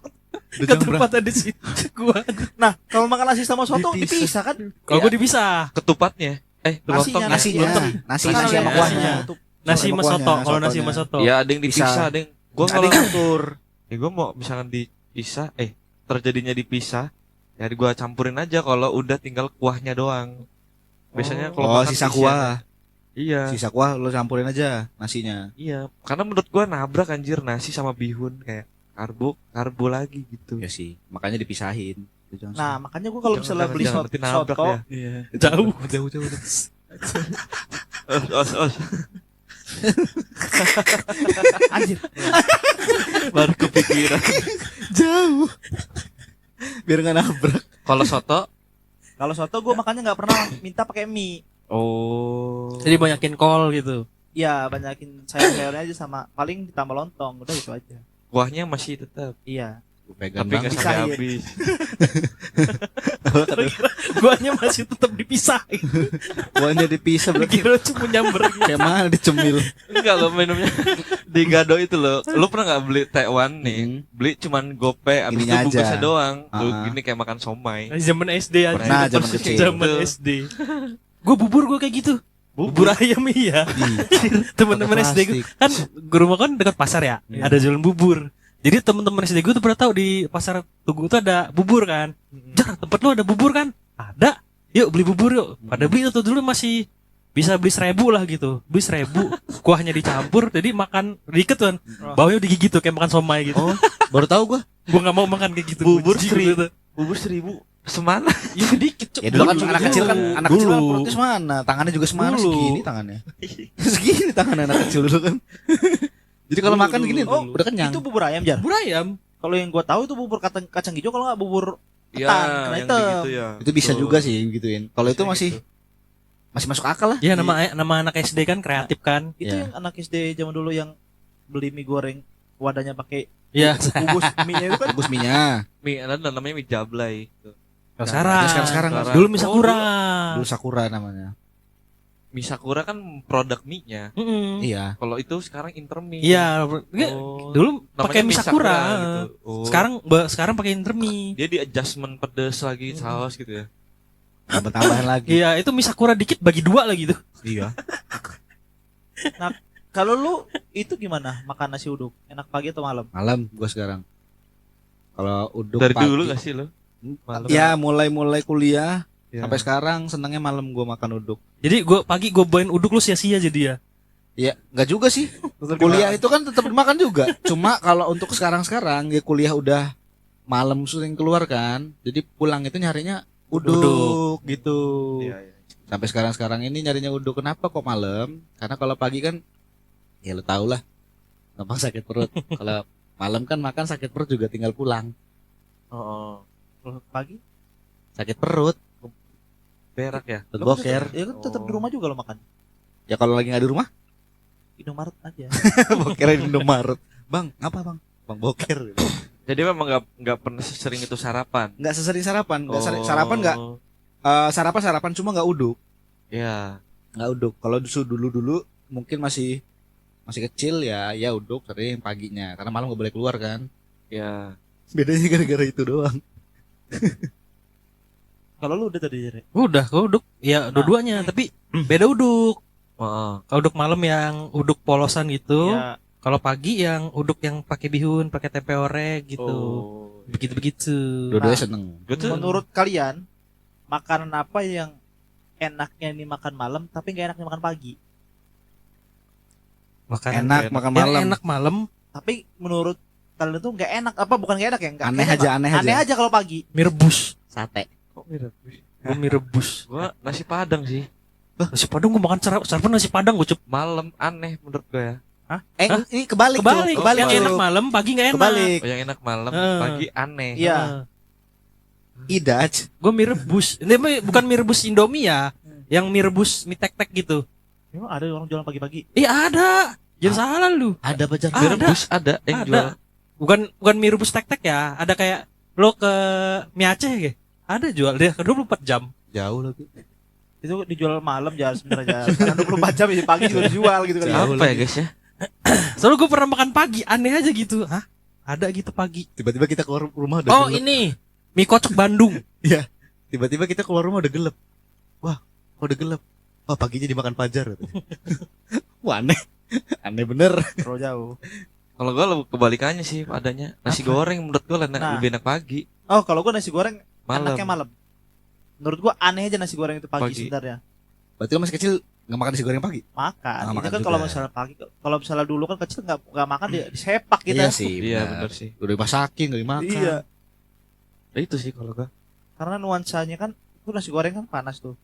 [SPEAKER 3] Ketupat ada sih. Gua.
[SPEAKER 1] Nah, kalau makan nasi sama soto dipisah kan?
[SPEAKER 3] Kalau gua dipisah.
[SPEAKER 4] Ketupatnya, lontongnya.
[SPEAKER 2] Nasinya. Nasi
[SPEAKER 1] Nasi
[SPEAKER 2] sama
[SPEAKER 1] sama
[SPEAKER 2] kuahnya.
[SPEAKER 3] Nasi
[SPEAKER 2] Sama
[SPEAKER 3] sama soto.
[SPEAKER 2] kuahnya,
[SPEAKER 3] Kalau nasi
[SPEAKER 2] sotonya.
[SPEAKER 3] sama soto.
[SPEAKER 4] Ya ada yang dipisah, ada yang gua
[SPEAKER 2] Ada
[SPEAKER 4] kalau
[SPEAKER 2] yang ngatur.
[SPEAKER 4] ya gua mau misalkan dipisah, terjadinya dipisah, ya gua campurin aja kalau udah tinggal kuahnya doang. Biasanya kalau
[SPEAKER 2] Oh,
[SPEAKER 4] makan
[SPEAKER 2] sisa
[SPEAKER 4] isian-
[SPEAKER 2] kuah.
[SPEAKER 4] Iya.
[SPEAKER 2] Sisa kuah lo campurin aja nasinya.
[SPEAKER 4] Iya, karena menurut gua nabrak anjir nasi sama bihun kayak karbo lagi gitu.
[SPEAKER 2] Ya sih, makanya dipisahin.
[SPEAKER 1] Nah, makanya gue kalau misalnya beli
[SPEAKER 4] Jangan nanti nabrak
[SPEAKER 1] soto,
[SPEAKER 4] ya.
[SPEAKER 2] Iya.
[SPEAKER 3] Jauh.
[SPEAKER 2] Jauh.
[SPEAKER 4] Os.
[SPEAKER 1] anjir.
[SPEAKER 4] Baru kepikiran.
[SPEAKER 2] Jauh. Biar nggak nabrak.
[SPEAKER 4] Kalau soto,
[SPEAKER 1] Kalau soto gue makannya nggak pernah minta pakai mie.
[SPEAKER 4] oh.
[SPEAKER 3] Jadi banyakin kol gitu.
[SPEAKER 1] Iya, banyakin sayur-sayurnya aja sama paling ditambah lontong, udah itu aja.
[SPEAKER 4] Kuahnya masih tetap,
[SPEAKER 1] Iya.
[SPEAKER 2] Pegang
[SPEAKER 4] tapi nggak
[SPEAKER 2] banget.
[SPEAKER 4] sampai
[SPEAKER 1] Pisahin.
[SPEAKER 4] habis.
[SPEAKER 3] Guanya masih tetap dipisahin.
[SPEAKER 2] Kuahnya dipisah berarti
[SPEAKER 3] Kira cuma nyamber gitu.
[SPEAKER 2] kayak mana dicemil.
[SPEAKER 4] Enggak lo minumnya di Gado itu lo. Lu pernah nggak beli Taiwan nih?
[SPEAKER 2] Hmm.
[SPEAKER 4] Beli cuman gope, abis itu
[SPEAKER 2] Ininya
[SPEAKER 4] bungkusnya
[SPEAKER 2] aja.
[SPEAKER 4] doang. Lu
[SPEAKER 2] Ah.
[SPEAKER 4] gini kayak makan somai.
[SPEAKER 3] Zaman SD aja.
[SPEAKER 2] Pernah, zaman
[SPEAKER 4] Persis
[SPEAKER 2] kecil.
[SPEAKER 4] kayak
[SPEAKER 3] Zaman
[SPEAKER 4] gitu.
[SPEAKER 3] SD. Gue bubur gue kayak gitu. Bubur ayam iya. Teman-teman
[SPEAKER 2] Pakai
[SPEAKER 3] SD gue kan gue rumah kan dekat pasar ya.
[SPEAKER 2] Iya.
[SPEAKER 3] Ada jualan bubur. Jadi teman-teman SD gue tuh pernah tahu di pasar Tugu tuh ada bubur kan. Jar, tempat lu ada bubur kan? Ada. Yuk beli bubur yuk. Pada beli itu dulu masih bisa beli 1.000 lah gitu. Beli 1.000, kuahnya dicampur, jadi makan diikat kan. Baunya digigit tuh kayak makan somai gitu.
[SPEAKER 2] Oh, baru tahu gua.
[SPEAKER 3] Gua nggak mau makan kayak gitu.
[SPEAKER 4] Bubur
[SPEAKER 3] Jijik
[SPEAKER 4] 1.000.
[SPEAKER 3] gitu.
[SPEAKER 4] Bubur 1.000 semana.
[SPEAKER 3] Iya dikit. Cuk.
[SPEAKER 2] Ya dulu kan
[SPEAKER 3] Dulu.
[SPEAKER 2] anak kecil kan, anak kecil kan
[SPEAKER 3] Dulu.
[SPEAKER 2] perutnya semana, tangannya juga semana
[SPEAKER 3] Dulu.
[SPEAKER 2] segini tangannya. Segini tangan anak kecil dulu kan. Jadi kalau
[SPEAKER 3] Dulu,
[SPEAKER 2] makan gini
[SPEAKER 3] dulu.
[SPEAKER 2] udah kenyang.
[SPEAKER 1] Itu bubur ayam, Jar.
[SPEAKER 3] Bubur ayam.
[SPEAKER 1] Kalau yang gue tahu itu bubur kacang hijau, kalau nggak bubur
[SPEAKER 4] Iya,
[SPEAKER 1] ketan, kena
[SPEAKER 4] yang
[SPEAKER 1] hitam.
[SPEAKER 4] gitu ya.
[SPEAKER 2] Itu bisa
[SPEAKER 4] Betul.
[SPEAKER 2] juga sih gituin. Kalau itu
[SPEAKER 4] Bisa
[SPEAKER 2] masih
[SPEAKER 4] gitu.
[SPEAKER 2] masih masuk akal lah.
[SPEAKER 3] Ya nama anak SD kan kreatif kan.
[SPEAKER 1] Itu
[SPEAKER 2] Iya.
[SPEAKER 1] yang anak SD zaman dulu yang beli mie goreng wadahnya pakai
[SPEAKER 3] Iya.
[SPEAKER 1] bungkus mie-nya itu kan.
[SPEAKER 2] Bagus minyak.
[SPEAKER 4] Mie ada namanya mie jablay gitu.
[SPEAKER 3] Sekarang.
[SPEAKER 2] sekarang.
[SPEAKER 3] Dulu mie
[SPEAKER 4] Oh,
[SPEAKER 3] sakura.
[SPEAKER 2] Dulu Sakura namanya.
[SPEAKER 4] Mie Sakura kan produk mie-nya.
[SPEAKER 3] Mm-mm.
[SPEAKER 2] Iya.
[SPEAKER 4] Kalau itu sekarang Intermie.
[SPEAKER 3] Iya, enggak,
[SPEAKER 4] Oh.
[SPEAKER 3] dulu
[SPEAKER 4] Namanya
[SPEAKER 3] pakai mie sakura.
[SPEAKER 4] gitu. Oh.
[SPEAKER 3] Sekarang pakai intermie.
[SPEAKER 4] dia di adjustment pedes lagi saus gitu ya.
[SPEAKER 2] Tambah-tambahan lagi.
[SPEAKER 3] Iya, itu mie sakura dikit bagi 2 lagi tuh.
[SPEAKER 2] Iya.
[SPEAKER 1] Kalau lu itu gimana makan nasi uduk? Enak pagi atau malam?
[SPEAKER 2] Malam gua sekarang. Kalau uduk
[SPEAKER 4] Dari
[SPEAKER 2] pagi.
[SPEAKER 4] dulu gak sih lo? Malam.
[SPEAKER 2] Ya, mulai kuliah
[SPEAKER 4] Ya.
[SPEAKER 2] sampai sekarang senangnya malam gua makan uduk.
[SPEAKER 3] Jadi pagi gue bawain uduk lu sia-sia jadi ya.
[SPEAKER 2] Iya, enggak juga sih. Kuliah itu kan tetap makan juga. Cuma kalau untuk sekarang ya kuliah udah malam sering keluar kan. Jadi pulang itu nyarinya uduk gitu.
[SPEAKER 4] Iya, iya.
[SPEAKER 2] Sampai sekarang ini nyarinya uduk. Kenapa kok malam? Karena kalau pagi kan ya lu tau lah, gampang sakit perut. Kalau malam kan makan sakit perut juga tinggal pulang.
[SPEAKER 4] Oh,
[SPEAKER 1] Kalau pagi?
[SPEAKER 2] Sakit perut,
[SPEAKER 4] berak ya.
[SPEAKER 2] perut
[SPEAKER 1] Lu kan
[SPEAKER 2] boker.
[SPEAKER 1] tetep- Ya kan tetap di rumah juga lo makan.
[SPEAKER 2] Ya kalau lagi nggak di rumah,
[SPEAKER 1] Indomaret aja.
[SPEAKER 2] bokerin di Indomaret. Bang, apa bang? Bang boker.
[SPEAKER 4] Jadi memang nggak pernah sering itu sarapan.
[SPEAKER 2] Nggak sesering sarapan, nggak
[SPEAKER 4] Oh.
[SPEAKER 2] sarapan Sarapan cuma nggak uduk.
[SPEAKER 4] Ya.
[SPEAKER 2] Nggak uduk. Kalau dulu mungkin masih kecil ya uduk sering paginya karena malam nggak boleh keluar kan.
[SPEAKER 4] Ya.
[SPEAKER 2] Bedanya gara-gara itu doang.
[SPEAKER 1] Kalau lu udah tadi Jere.
[SPEAKER 3] Udah, kalau uduk ya dua-duanya, tapi beda uduk.
[SPEAKER 4] Heeh.
[SPEAKER 3] Kalau uduk malam yang uduk polosan gitu,
[SPEAKER 1] Iya.
[SPEAKER 3] kalau pagi yang uduk yang pakai bihun, pakai tempe orek gitu.
[SPEAKER 4] Oh.
[SPEAKER 3] Begitu-begitu.
[SPEAKER 2] Dua-duanya
[SPEAKER 1] Nah.
[SPEAKER 2] seneng.
[SPEAKER 4] Gue tuh
[SPEAKER 1] Menurut kalian makanan apa yang enaknya dimakan malam tapi nggak enak dimakan pagi?
[SPEAKER 3] Makanan
[SPEAKER 2] Enak
[SPEAKER 4] enak.
[SPEAKER 2] makan
[SPEAKER 3] yang
[SPEAKER 2] malam.
[SPEAKER 3] enak malam,
[SPEAKER 1] Tapi menurut kalian itu nggak enak apa bukan nggak enak ya? Nggak
[SPEAKER 2] Aneh
[SPEAKER 1] enak,
[SPEAKER 2] aja,
[SPEAKER 1] Pak.
[SPEAKER 2] aneh
[SPEAKER 1] Aneh
[SPEAKER 2] aja.
[SPEAKER 1] aja kalau pagi.
[SPEAKER 3] mie rebus.
[SPEAKER 2] Sate.
[SPEAKER 4] kok mirip?
[SPEAKER 3] Gue mie rebus.
[SPEAKER 4] Gua nasi Padang sih.
[SPEAKER 3] Nasi Padang gue makan sarapan nasi Padang gue cep.
[SPEAKER 4] Malam aneh menurut gue ya.
[SPEAKER 3] Hah?
[SPEAKER 2] Ini kebalik.
[SPEAKER 3] Kebalik,
[SPEAKER 2] Cuk. Kebalik.
[SPEAKER 3] yang
[SPEAKER 2] Cuk.
[SPEAKER 3] enak malam, pagi nggak enak.
[SPEAKER 2] Kebalik.
[SPEAKER 4] Oh, yang enak malam, pagi aneh.
[SPEAKER 1] Iya.
[SPEAKER 2] Idaj.
[SPEAKER 3] Gue mie rebus. Ini bukan mie rebus Indomie ya, yang mie rebus mie tek-tek gitu.
[SPEAKER 1] Emang ada orang jualan pagi-pagi?
[SPEAKER 3] Iya ada. Jangan salah lu.
[SPEAKER 2] Ada pacar.
[SPEAKER 3] Ah,
[SPEAKER 4] Mie
[SPEAKER 3] ada.
[SPEAKER 4] rebus ada yang
[SPEAKER 3] Ada.
[SPEAKER 4] jual.
[SPEAKER 3] Bukan mie rebus tek-tek ya. Ada kayak lo ke mie Aceh ya. Ada jual dia ke 24 jam.
[SPEAKER 2] Jauh lagi.
[SPEAKER 1] Itu dijual malam jangan sebenarnya. Karena 24 jam ya pagi juga dijual gitu kan.
[SPEAKER 2] Jauh
[SPEAKER 4] Apa ya guys ya?
[SPEAKER 3] Soalnya gue pernah makan pagi, aneh aja gitu. Hah? Ada gitu pagi.
[SPEAKER 2] Tiba-tiba kita keluar rumah udah
[SPEAKER 3] Oh
[SPEAKER 2] gelap.
[SPEAKER 3] ini mie kocok Bandung.
[SPEAKER 2] Iya. Tiba-tiba kita keluar rumah udah gelap. Wah, kok udah gelap? Wah, paginya dimakan pajar. Wah, aneh. Aneh bener.
[SPEAKER 1] Terlalu jauh.
[SPEAKER 4] Kalau gue lebih kebalikannya sih adanya. Nasi goreng menurut gue
[SPEAKER 1] Nah.
[SPEAKER 4] lebih enak pagi.
[SPEAKER 1] Oh, kalau gua nasi goreng
[SPEAKER 4] Malam.
[SPEAKER 1] enaknya malam. Menurut gua aneh aja nasi goreng itu pagi,
[SPEAKER 4] Pagi.
[SPEAKER 1] sebenarnya.
[SPEAKER 2] Berarti lo masih kecil nggak makan nasi goreng pagi?
[SPEAKER 1] Makan.
[SPEAKER 2] Ah,
[SPEAKER 1] Itu
[SPEAKER 2] makan
[SPEAKER 1] kan
[SPEAKER 2] juga.
[SPEAKER 1] kalau misalnya pagi, kalau misalnya dulu kan kecil nggak makan dia disepak kita.
[SPEAKER 2] Iya sih.
[SPEAKER 4] Iya
[SPEAKER 2] benar.
[SPEAKER 4] benar sih.
[SPEAKER 2] Udah dimasakin, nggak dimakan.
[SPEAKER 1] Iya.
[SPEAKER 4] Ya, itu sih kalau gue.
[SPEAKER 1] Karena nuansanya kan itu nasi goreng kan panas tuh.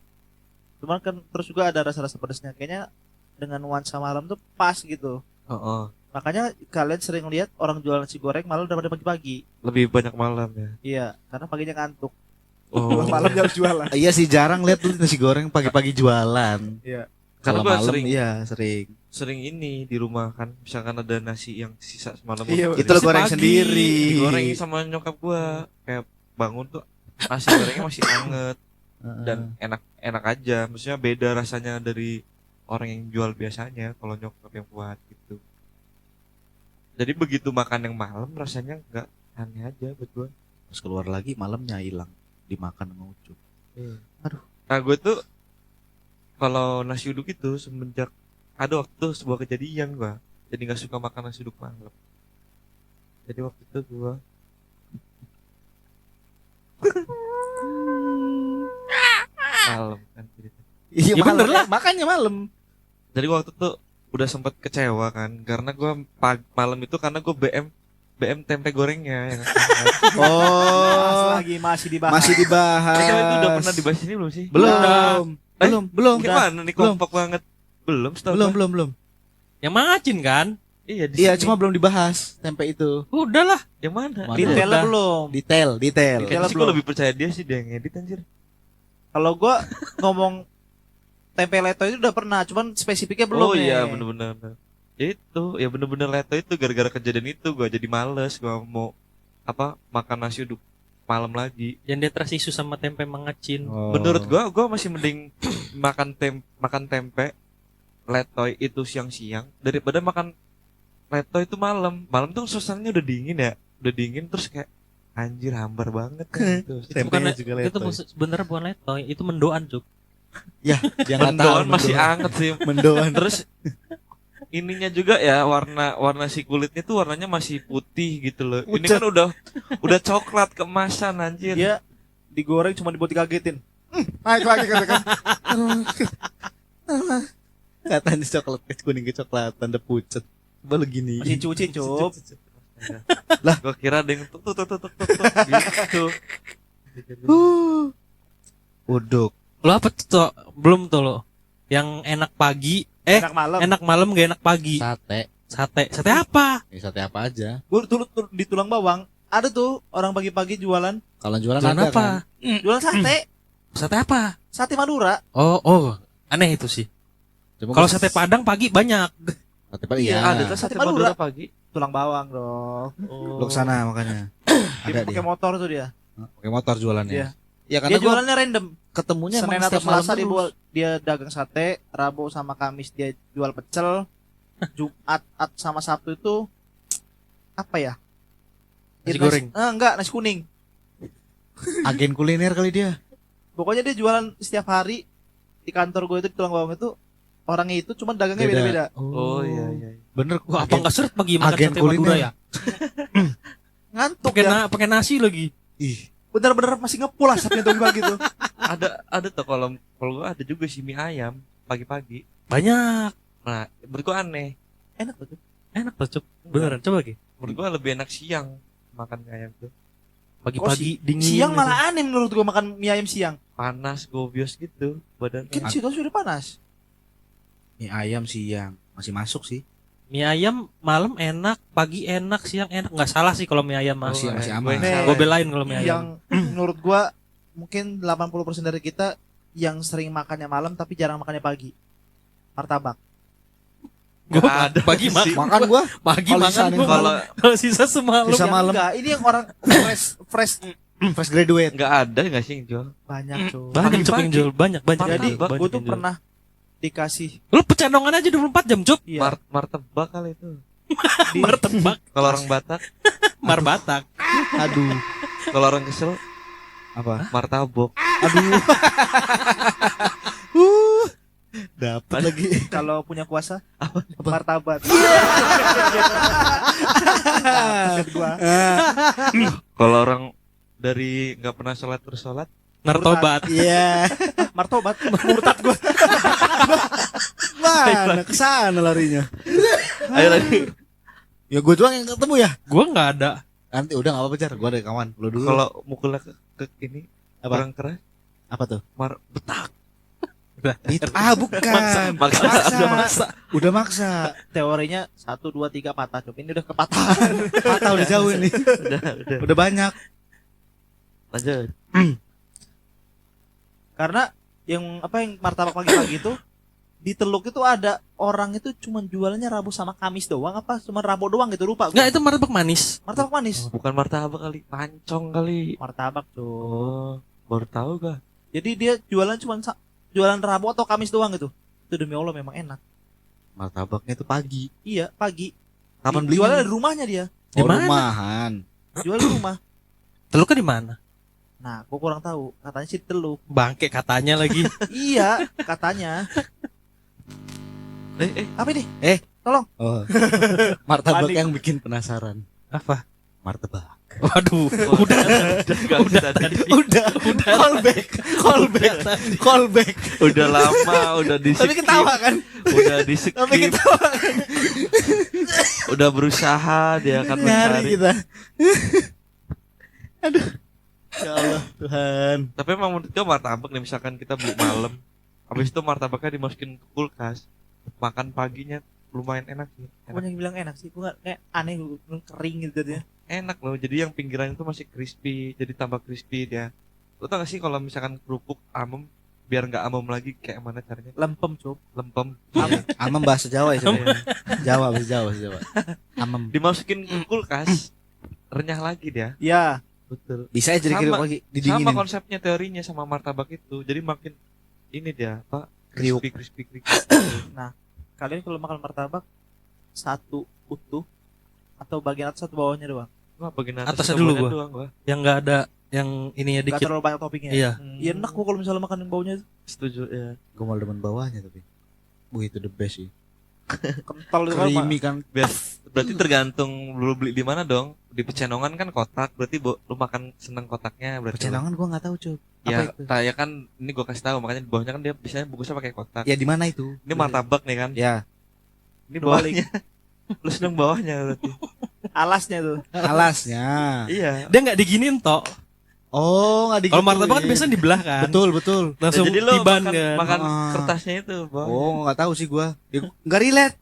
[SPEAKER 1] Cuman kan terus juga ada rasa-rasa pedasnya. Kayaknya dengan nuansa malam tuh pas gitu.
[SPEAKER 4] Oh,
[SPEAKER 1] Makanya kalian sering lihat orang jual nasi goreng malam daripada pagi-pagi.
[SPEAKER 4] lebih banyak malam ya.
[SPEAKER 1] Iya, karena paginya ngantuk.
[SPEAKER 4] Oh.
[SPEAKER 1] Malam jam jualan.
[SPEAKER 2] Iya sih, jarang lihat tuh nasi goreng pagi-pagi jualan.
[SPEAKER 1] Iya.
[SPEAKER 4] Karena
[SPEAKER 2] Kalau
[SPEAKER 4] gua
[SPEAKER 2] malam
[SPEAKER 4] sering
[SPEAKER 2] iya sering.
[SPEAKER 4] sering ini di rumah kan, misalkan ada nasi yang sisa semalam.
[SPEAKER 1] Iya,
[SPEAKER 2] Itu lo
[SPEAKER 3] Nasi
[SPEAKER 2] goreng
[SPEAKER 3] pagi.
[SPEAKER 2] sendiri.
[SPEAKER 4] digoreng sama nyokap gua, kayak bangun tuh nasi gorengnya masih anget dan enak aja. Maksudnya beda rasanya dari orang yang jual biasanya kalau nyokap yang buat gitu. Jadi begitu makan yang malam rasanya nggak aneh aja buat gua.
[SPEAKER 2] Terus keluar lagi malamnya hilang dimakan sama Ucup.
[SPEAKER 4] Nah gue tuh kalau nasi uduk itu semenjak ada waktu sebuah kejadian gua jadi nggak suka makan nasi uduk malam. Jadi waktu itu gua malam kan cerita.
[SPEAKER 2] Iya
[SPEAKER 3] Ya bener lah.
[SPEAKER 2] makanya malam.
[SPEAKER 4] Jadi waktu itu udah sempat kecewa kan karena gua malam itu karena gua BM tempe gorengnya yang hangat.
[SPEAKER 2] Oh,
[SPEAKER 1] lagi masih dibahas.
[SPEAKER 2] masih dibahas.
[SPEAKER 4] Itu udah pernah dibahas ini belum sih?
[SPEAKER 2] Belum. Belum.
[SPEAKER 4] Gimana nih
[SPEAKER 2] Belum.
[SPEAKER 4] kompak banget? Belum, setahu gua.
[SPEAKER 2] Belum.
[SPEAKER 3] Yang macin kan?
[SPEAKER 4] Iya, di
[SPEAKER 2] Iya,
[SPEAKER 4] sini.
[SPEAKER 2] cuma belum dibahas tempe itu.
[SPEAKER 3] Udahlah.
[SPEAKER 4] yang mana?
[SPEAKER 2] Mana?
[SPEAKER 1] Detailnya
[SPEAKER 3] Udah.
[SPEAKER 1] belum.
[SPEAKER 2] Detail.
[SPEAKER 4] Kayaknya sih
[SPEAKER 1] belum.
[SPEAKER 4] gua lebih percaya dia sih dia yang ngedit anjir.
[SPEAKER 1] Kalau gua ngomong tempe leto itu udah pernah, cuman spesifiknya belum.
[SPEAKER 4] Oh iya
[SPEAKER 1] nih.
[SPEAKER 4] bener-bener. Itu ya bener-bener leto itu gara-gara kejadian itu gua jadi males gua mau makan nasi uduk malam lagi.
[SPEAKER 3] Yang dia tersisu sama tempe mengacin.
[SPEAKER 2] Oh.
[SPEAKER 4] Menurut gua masih mending makan tempe letoy itu siang-siang daripada makan letoy itu malam. Malam tuh suasananya udah dingin ya. Udah dingin terus kayak anjir hambar banget kan gitu.
[SPEAKER 3] Itu bukan
[SPEAKER 2] Tempenya juga
[SPEAKER 3] itu
[SPEAKER 2] letoy.
[SPEAKER 3] sebenarnya bukan letoy, itu mendoan, Cuk.
[SPEAKER 2] Ya, yang nggak tahu,
[SPEAKER 4] Mendoan masih anget sih.
[SPEAKER 2] mendoan.
[SPEAKER 4] Terus ininya juga ya warna si kulitnya tuh warnanya masih putih gitu loh. Ini
[SPEAKER 2] Buset.
[SPEAKER 4] kan udah coklat keemasan anjir.
[SPEAKER 1] Dia digoreng cuma dibuat dikagetin.
[SPEAKER 2] Naik lagi kan. Katanya coklat kuning kecoklatan udah pucet. Baru gini.
[SPEAKER 1] Masih cuci, Cup.
[SPEAKER 4] Lah, gua kira ada yang tuk gitu.
[SPEAKER 2] Uduk.
[SPEAKER 3] Lo apa tuh? Belum tuh lo. Yang enak pagi,
[SPEAKER 1] Enak malam.
[SPEAKER 3] enak malam gak enak pagi.
[SPEAKER 2] Sate.
[SPEAKER 3] Sate apa?
[SPEAKER 2] Ya, sate apa aja.
[SPEAKER 1] Gua di tulang bawang ada tuh orang pagi-pagi jualan
[SPEAKER 2] Kalau jualan
[SPEAKER 3] Jualan
[SPEAKER 2] ada
[SPEAKER 3] apa?
[SPEAKER 2] kan.
[SPEAKER 1] jualan sate,
[SPEAKER 3] Sate apa?
[SPEAKER 1] sate Madura.
[SPEAKER 3] Oh, aneh itu sih.
[SPEAKER 2] Cuma
[SPEAKER 3] Kalau
[SPEAKER 2] gua-
[SPEAKER 3] sate Padang pagi banyak.
[SPEAKER 2] Sate Padang
[SPEAKER 1] Iya,
[SPEAKER 2] iya.
[SPEAKER 4] Ada tuh sate
[SPEAKER 1] Sate Madura.
[SPEAKER 4] Madura pagi.
[SPEAKER 1] Tulang bawang dong.
[SPEAKER 2] Lo kesana makanya.
[SPEAKER 1] Dia
[SPEAKER 2] Ada
[SPEAKER 1] pakai
[SPEAKER 2] dia.
[SPEAKER 1] motor tuh dia.
[SPEAKER 2] Pakai motor jualannya.
[SPEAKER 1] Iya.
[SPEAKER 2] Ya
[SPEAKER 1] Dia
[SPEAKER 2] karena gua
[SPEAKER 1] jualannya random.
[SPEAKER 2] ketemunya
[SPEAKER 1] Senin
[SPEAKER 2] emang
[SPEAKER 1] atau
[SPEAKER 2] setiap malam
[SPEAKER 1] Selasa
[SPEAKER 2] terus.
[SPEAKER 1] dia dagang sate, Rabu sama Kamis dia jual pecel, Jumat sama Sabtu itu apa ya?
[SPEAKER 3] Nasi goreng.
[SPEAKER 1] Enggak, nasi kuning.
[SPEAKER 2] Agen kuliner kali dia.
[SPEAKER 1] Pokoknya dia jualan setiap hari di kantor gue itu di Tulang Bawang itu orangnya itu cuma dagangnya
[SPEAKER 2] Beda.
[SPEAKER 1] beda-beda.
[SPEAKER 4] Oh iya iya.
[SPEAKER 2] Bener.
[SPEAKER 3] Wah, apa enggak seret pagi makan
[SPEAKER 2] agen
[SPEAKER 3] sate Madura
[SPEAKER 2] kuliner.
[SPEAKER 3] ya?
[SPEAKER 1] Ngantuk
[SPEAKER 3] Pakai
[SPEAKER 1] ya.
[SPEAKER 3] pakai nasi lagi.
[SPEAKER 2] Ih,
[SPEAKER 1] Bener-bener masih ngepul asapnya tuh gitu.
[SPEAKER 4] Ada tuh kalau gua ada juga sih mie ayam pagi-pagi.
[SPEAKER 3] Banyak.
[SPEAKER 4] Nah, menurut gua aneh.
[SPEAKER 1] Enak tuh.
[SPEAKER 3] Enak tuh, Cuk. Beneran, coba Ki.
[SPEAKER 4] Menurut gua lebih enak siang makan mie ayam tuh.
[SPEAKER 3] Pagi-pagi dingin.
[SPEAKER 1] Siang
[SPEAKER 3] gitu.
[SPEAKER 1] malah aneh menurut gue makan mie ayam siang.
[SPEAKER 4] Panas gobios gitu badan.
[SPEAKER 1] Mungkin situasi udah panas.
[SPEAKER 2] mie ayam siang masih masuk sih.
[SPEAKER 3] Mie ayam malam enak, pagi enak, siang enak. Nggak salah sih kalau mie ayam mah.
[SPEAKER 2] Masih
[SPEAKER 4] Gua
[SPEAKER 2] aman.
[SPEAKER 4] yang
[SPEAKER 1] Nih,
[SPEAKER 4] salah.
[SPEAKER 3] Gue belain kalau mie ayam.
[SPEAKER 1] Yang menurut gua mungkin 80% dari kita yang sering makannya malam tapi jarang makannya pagi. Martabak.
[SPEAKER 3] Gue
[SPEAKER 4] Nggak ada
[SPEAKER 3] pagi
[SPEAKER 4] sih.
[SPEAKER 3] makan.
[SPEAKER 2] Makan gua
[SPEAKER 3] Pagi
[SPEAKER 2] Kalau
[SPEAKER 3] makan
[SPEAKER 2] sisanya
[SPEAKER 3] gua
[SPEAKER 4] kalau-
[SPEAKER 3] malam. Kalau sisa semalam.
[SPEAKER 2] Sisa
[SPEAKER 1] Yang
[SPEAKER 2] malam.
[SPEAKER 1] enggak, ini yang orang fresh
[SPEAKER 2] fresh graduate.
[SPEAKER 4] nggak ada nggak sih yang jual?
[SPEAKER 1] banyak tuh.
[SPEAKER 3] Banyak Cuk yang
[SPEAKER 4] Pagi-pagi.
[SPEAKER 3] jual, banyak.
[SPEAKER 1] Jadi
[SPEAKER 3] banyak
[SPEAKER 1] gua tuh
[SPEAKER 3] yang jual.
[SPEAKER 1] pernah dikasih
[SPEAKER 3] Lu pecendongan aja 24 jam, Cuk.
[SPEAKER 1] iya,
[SPEAKER 4] Martabak kali itu.
[SPEAKER 1] di-
[SPEAKER 3] Martabak,
[SPEAKER 4] Kalau orang Batak,
[SPEAKER 3] marbatak.
[SPEAKER 2] Aduh,
[SPEAKER 4] kalau orang kesel
[SPEAKER 2] apa?
[SPEAKER 4] martabak.
[SPEAKER 2] Aduh. Dapat lagi.
[SPEAKER 1] kalau punya kuasa martabat. Maksud gua.
[SPEAKER 4] Kalau orang dari nggak pernah sholat terus sholat,
[SPEAKER 3] Nartobat.
[SPEAKER 2] Iya.
[SPEAKER 1] Martobat murtad gua.
[SPEAKER 2] Mana kesana larinya?
[SPEAKER 4] ayo lagi.
[SPEAKER 2] Ya gue doang yang ketemu ya.
[SPEAKER 3] Gua nggak ada.
[SPEAKER 2] Nanti udah nggak apa-apa jar. Gue ada kawan. Lu dulu.
[SPEAKER 4] Kalau mukulnya ke ini
[SPEAKER 2] Apa?
[SPEAKER 4] orang keras,
[SPEAKER 2] Apa tuh?
[SPEAKER 4] betak.
[SPEAKER 2] Itu bukan.
[SPEAKER 4] Maksa.
[SPEAKER 2] Udah maksa.
[SPEAKER 1] Teorinya 1 2 3 patah, Cuk. Ini udah kepatahan.
[SPEAKER 2] Patah udah jauh ini.
[SPEAKER 4] udah.
[SPEAKER 2] Udah banyak.
[SPEAKER 4] Lanjut.
[SPEAKER 1] Karena yang martabak pagi-pagi itu di Teluk itu ada orang itu cuma jualannya Rabu sama Kamis doang apa cuma Rabu doang gitu lupa gua.
[SPEAKER 3] Nggak, itu martabak manis.
[SPEAKER 1] Martabak manis.
[SPEAKER 4] Bukan martabak kali, pancong kali.
[SPEAKER 1] Martabak tuh.
[SPEAKER 4] Oh, baru tahu gak?
[SPEAKER 1] Jadi dia jualan cuma jualan Rabu atau Kamis doang gitu. Itu demi Allah memang enak.
[SPEAKER 2] Martabaknya itu pagi.
[SPEAKER 1] Iya, pagi.
[SPEAKER 2] Kapan
[SPEAKER 1] Jualan
[SPEAKER 2] belinya?
[SPEAKER 1] di rumahnya dia.
[SPEAKER 3] Di
[SPEAKER 2] Oh,
[SPEAKER 3] mana?
[SPEAKER 2] rumahan.
[SPEAKER 1] Jual di rumah.
[SPEAKER 3] Teluknya di mana?
[SPEAKER 1] Nah, gua kurang tahu. Katanya sih di Teluk.
[SPEAKER 3] Bangke katanya lagi.
[SPEAKER 1] Iya, katanya. Apa ini?
[SPEAKER 2] Oh. Martabak
[SPEAKER 1] Panik.
[SPEAKER 2] yang bikin penasaran.
[SPEAKER 3] Apa?
[SPEAKER 2] Martabak.
[SPEAKER 3] Waduh.
[SPEAKER 4] udah tadi.
[SPEAKER 2] Udah. Callback.
[SPEAKER 4] Udah lama, udah di
[SPEAKER 2] Tapi ketawa kan?
[SPEAKER 4] Udah di skip.
[SPEAKER 2] Tapi ketawa.
[SPEAKER 4] Udah berusaha dia akan
[SPEAKER 2] Nyari
[SPEAKER 4] mencari.
[SPEAKER 2] kita. Aduh. Ya Allah Tuhan.
[SPEAKER 4] Tapi emang menurut gue martabak nih misalkan kita beli malam, habis itu martabaknya dimasukin ke kulkas, makan paginya lumayan enak sih.
[SPEAKER 1] Gua yang bilang enak sih. Gua kayak aneh kering gitu jadinya.
[SPEAKER 4] Enak loh, jadi yang pinggiran itu masih crispy, jadi tambah crispy dia. Lo tau gak sih kalau misalkan kerupuk amem, biar nggak amem lagi kayak mana caranya?
[SPEAKER 1] Lempem, Cuk.
[SPEAKER 4] Lempem.
[SPEAKER 2] Amem bahasa Jawa ya sebenarnya. Jawa bahasa Jawa. Amem.
[SPEAKER 4] Dimasukin ke kulkas, renyah lagi dia.
[SPEAKER 1] Ya,
[SPEAKER 4] Betul.
[SPEAKER 2] Bisa aja dikirim
[SPEAKER 4] Sama-
[SPEAKER 2] lagi
[SPEAKER 4] Sama
[SPEAKER 2] didinginin.
[SPEAKER 4] konsepnya teorinya sama martabak itu, jadi makin ini dia apa?
[SPEAKER 2] Kriuk.
[SPEAKER 4] Crispy.
[SPEAKER 1] kalian kalau makan martabak satu utuh atau bagian atas satu bawahnya doang.
[SPEAKER 4] Wah, bagian
[SPEAKER 3] Atasnya
[SPEAKER 4] atau
[SPEAKER 3] dulu
[SPEAKER 4] bawahnya
[SPEAKER 3] gua.
[SPEAKER 4] doang gua.
[SPEAKER 3] Yang nggak ada yang ininya
[SPEAKER 1] Gak
[SPEAKER 3] dikit.
[SPEAKER 1] terlalu banyak toppingnya.
[SPEAKER 3] Iya.
[SPEAKER 1] Iya enak gua kalau misalnya makan yang baunya
[SPEAKER 4] Setuju ya.
[SPEAKER 2] Gue malah demen bawahnya tapi. Itu the best sih.
[SPEAKER 1] kental itu kan.
[SPEAKER 2] Creamy kan.
[SPEAKER 4] Berarti tergantung lu beli di mana dong. Di Pecenongan kan kotak, berarti lu makan seneng kotaknya berarti.
[SPEAKER 2] Pecenongan gue nggak tahu cuy.
[SPEAKER 4] Ya,
[SPEAKER 2] Apa itu?
[SPEAKER 4] ya kan ini gua kasih tahu makanya di bawahnya kan dia biasanya bungkusnya pakai kotak.
[SPEAKER 2] Ya di mana itu?
[SPEAKER 4] Ini martabak nih kan.
[SPEAKER 2] Ya.
[SPEAKER 4] Ini bawahnya. Lu seneng bawahnya berarti.
[SPEAKER 1] Alasnya tuh.
[SPEAKER 2] Alasnya.
[SPEAKER 4] Iya.
[SPEAKER 3] Dia nggak diginin tok.
[SPEAKER 2] Oh nggak
[SPEAKER 3] Kalau martabak kan biasanya dibelah kan.
[SPEAKER 2] Betul.
[SPEAKER 3] Langsung
[SPEAKER 4] Jadi lu
[SPEAKER 3] tiban
[SPEAKER 4] makan,
[SPEAKER 3] kan.
[SPEAKER 4] makan
[SPEAKER 2] Ah.
[SPEAKER 4] kertasnya itu bawahnya.
[SPEAKER 2] Oh nggak tahu sih gue. Nggak relate.